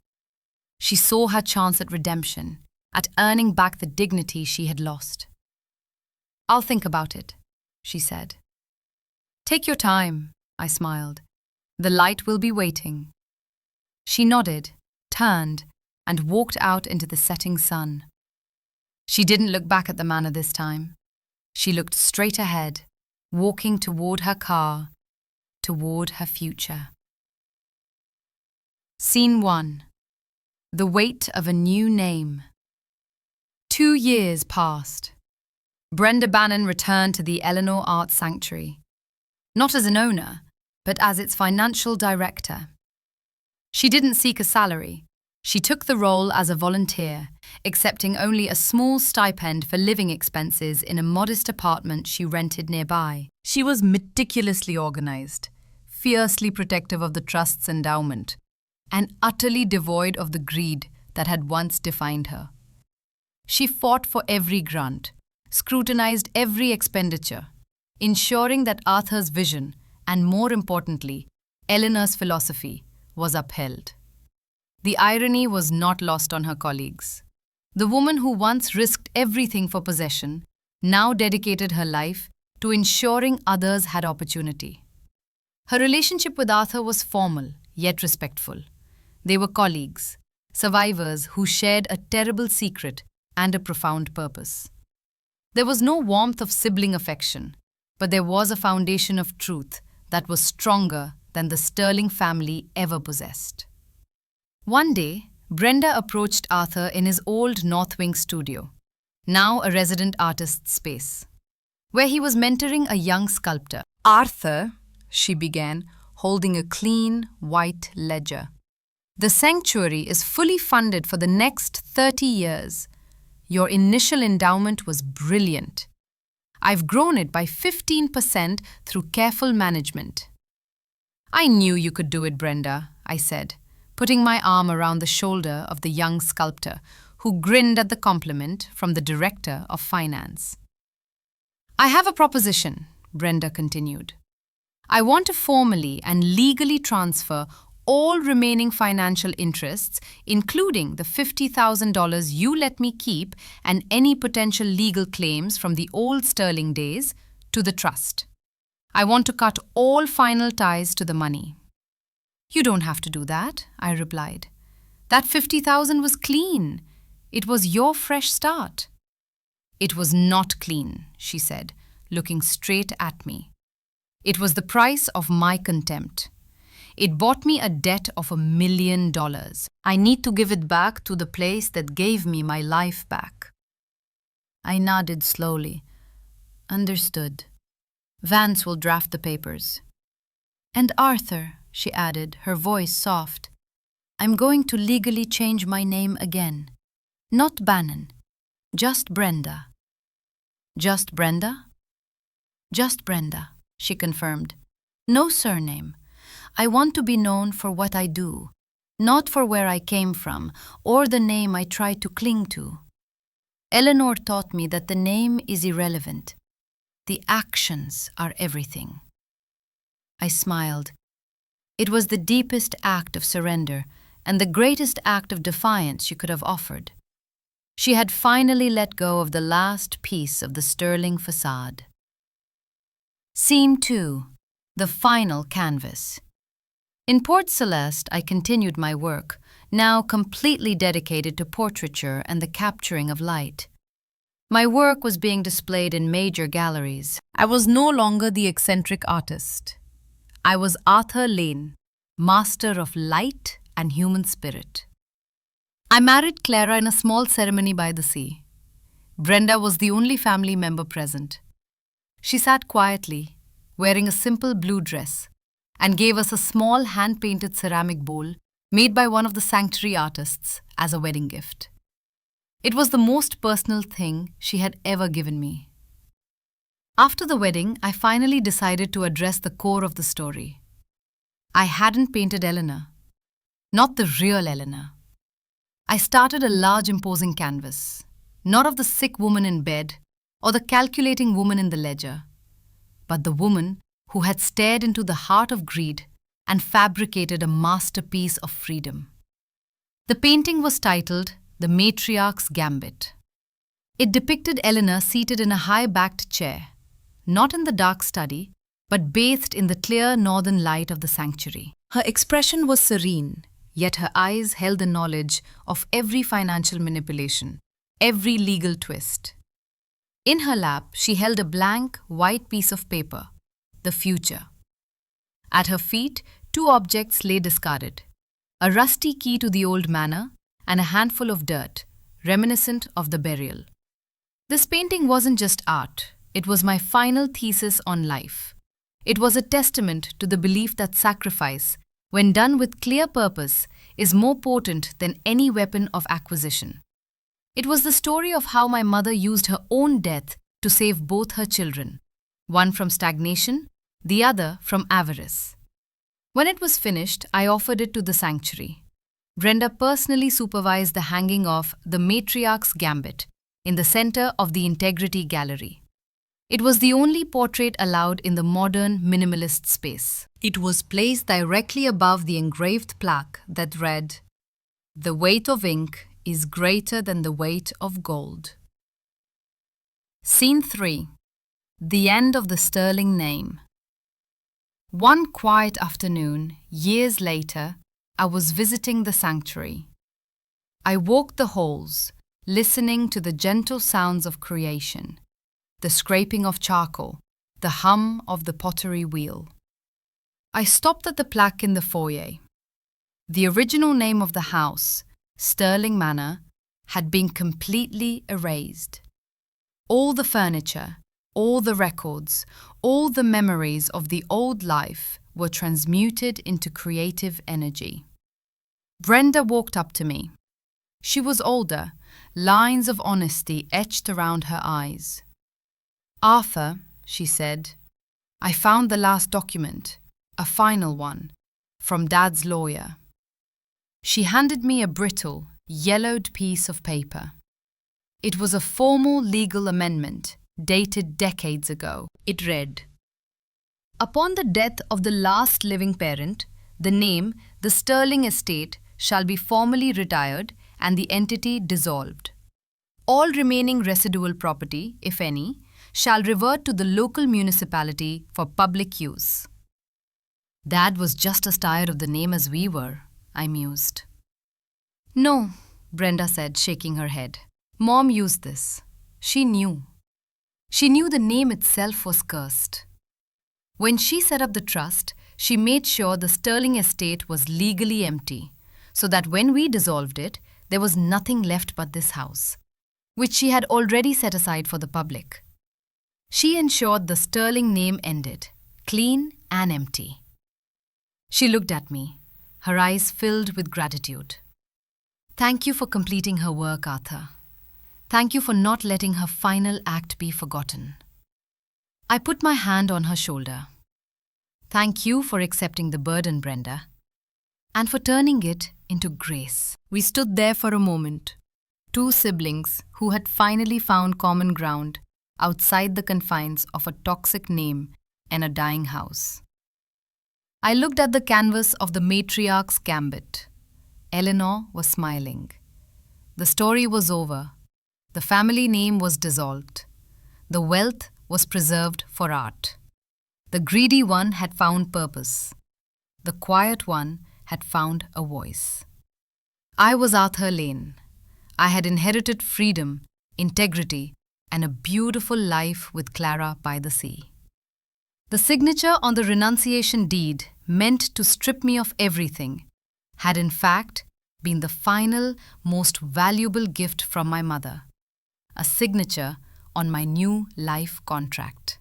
She saw her chance at redemption, at earning back the dignity she had lost. I'll think about it, she said. Take your time, I smiled. The light will be waiting. She nodded, turned, and walked out into the setting sun. She didn't look back at the manor this time. She looked straight ahead, walking toward her car, toward her future. Scene 1. The weight of a new name. 2 years passed. Brenda Bannon returned to the Eleanor Art Sanctuary, not as an owner, but as its financial director. She didn't seek a salary. She took the role as a volunteer, accepting only a small stipend for living expenses in a modest apartment she rented nearby. She was meticulously organized, fiercely protective of the trust's endowment, and utterly devoid of the greed that had once defined her. She fought for every grant, scrutinized every expenditure, ensuring that Arthur's vision, and more importantly, Eleanor's philosophy, was upheld. The irony was not lost on her colleagues. The woman who once risked everything for possession now dedicated her life to ensuring others had opportunity. Her relationship with Arthur was formal, yet respectful. They were colleagues, survivors who shared a terrible secret and a profound purpose. There was no warmth of sibling affection, but there was a foundation of truth that was stronger than the Sterling family ever possessed. One day, Brenda approached Arthur in his old North Wing studio, now a resident artist's space, where he was mentoring a young sculptor. Arthur, she began, holding a clean, white ledger. The sanctuary is fully funded for the next 30 years. Your initial endowment was brilliant. I've grown it by 15% through careful management. I knew you could do it, Brenda, I said, putting my arm around the shoulder of the young sculptor, who grinned at the compliment from the director of finance. I have a proposition, Brenda continued. I want to formally and legally transfer all remaining financial interests, including the $50,000 you let me keep and any potential legal claims from the old Sterling days, to the trust. I want to cut all final ties to the money." "You don't have to do that," I replied. "That $50,000 was clean. It was your fresh start." "It was not clean," she said, looking straight at me. "It was the price of my contempt. It bought me a debt of $1 million. I need to give it back to the place that gave me my life back." I nodded slowly. "Understood. Vance will draft the papers." "And Arthur," she added, her voice soft, "I'm going to legally change my name again. Not Bannon. Just Brenda." "Just Brenda?" "Just Brenda," she confirmed. "No surname. I want to be known for what I do, not for where I came from or the name I try to cling to. Eleanor taught me that the name is irrelevant. The actions are everything." I smiled. It was the deepest act of surrender and the greatest act of defiance she could have offered. She had finally let go of the last piece of the Sterling facade. Scene 2. The final canvas. In Port Celeste, I continued my work, now completely dedicated to portraiture and the capturing of light. My work was being displayed in major galleries. I was no longer the eccentric artist. I was Arthur Lane, master of light and human spirit. I married Clara in a small ceremony by the sea. Brenda was the only family member present. She sat quietly, wearing a simple blue dress, and gave us a small hand-painted ceramic bowl made by one of the sanctuary artists as a wedding gift. It was the most personal thing she had ever given me. After the wedding, I finally decided to address the core of the story. I hadn't painted Eleanor, not the real Eleanor. I started a large imposing canvas, not of the sick woman in bed or the calculating woman in the ledger, but the woman who had stared into the heart of greed and fabricated a masterpiece of freedom. The painting was titled The Matriarch's Gambit. It depicted Eleanor seated in a high-backed chair, not in the dark study, but bathed in the clear northern light of the sanctuary. Her expression was serene, yet her eyes held the knowledge of every financial manipulation, every legal twist. In her lap, she held a blank, white piece of paper, the future. At her feet, two objects lay discarded: a rusty key to the old manor and a handful of dirt, reminiscent of the burial. This painting wasn't just art, it was my final thesis on life. It was a testament to the belief that sacrifice, when done with clear purpose, is more potent than any weapon of acquisition. It was the story of how my mother used her own death to save both her children, one from stagnation, the other from avarice. When it was finished, I offered it to the sanctuary. Brenda personally supervised the hanging of The Matriarch's Gambit in the center of the Integrity Gallery. It was the only portrait allowed in the modern minimalist space. It was placed directly above the engraved plaque that read, "The weight of ink is greater than the weight of gold." Scene 3. The end of the Sterling name. One quiet afternoon, years later, I was visiting the sanctuary. I walked the halls, listening to the gentle sounds of creation, the scraping of charcoal, the hum of the pottery wheel. I stopped at the plaque in the foyer. The original name of the house, Sterling Manor, had been completely erased. All the furniture, all the records, all the memories of the old life were transmuted into creative energy. Brenda walked up to me. She was older, lines of honesty etched around her eyes. "Arthur," she said, "I found the last document, a final one, from Dad's lawyer." She handed me a brittle, yellowed piece of paper. It was a formal legal amendment, dated decades ago. It read, "Upon the death of the last living parent, the name, the The Sterling estate shall be formally retired and the entity dissolved. All remaining residual property, if any, shall revert to the local municipality for public use. Dad was just as tired of the name as we were, I mused. No, Brenda said, shaking her head. Mom used this. She knew. She knew the name itself was cursed. When she set up the trust, she made sure the Sterling estate was legally empty, so that when we dissolved it, there was nothing left but this house, which she had already set aside for the public. She ensured the Sterling name ended, clean and empty. She looked at me, her eyes filled with gratitude. Thank you for completing her work, Arthur. Thank you for not letting her final act be forgotten. I put my hand on her shoulder. Thank you for accepting the burden, Brenda, and for turning it into grace. We stood there for a moment, two siblings who had finally found common ground outside the confines of a toxic name and a dying house. I looked at the canvas of the matriarch's gambit. Eleanor was smiling. The story was over. The family name was dissolved. The wealth was preserved for art. The greedy one had found purpose. The quiet one had found a voice. I was Arthur Lane. I had inherited freedom, integrity, and a beautiful life with Clara by the sea. The signature on the renunciation deed, meant to strip me of everything, had in fact been the final, most valuable gift from my mother, a signature on my new life contract.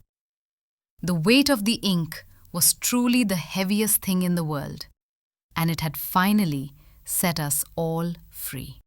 The weight of the ink was truly the heaviest thing in the world, and it had finally set us all free.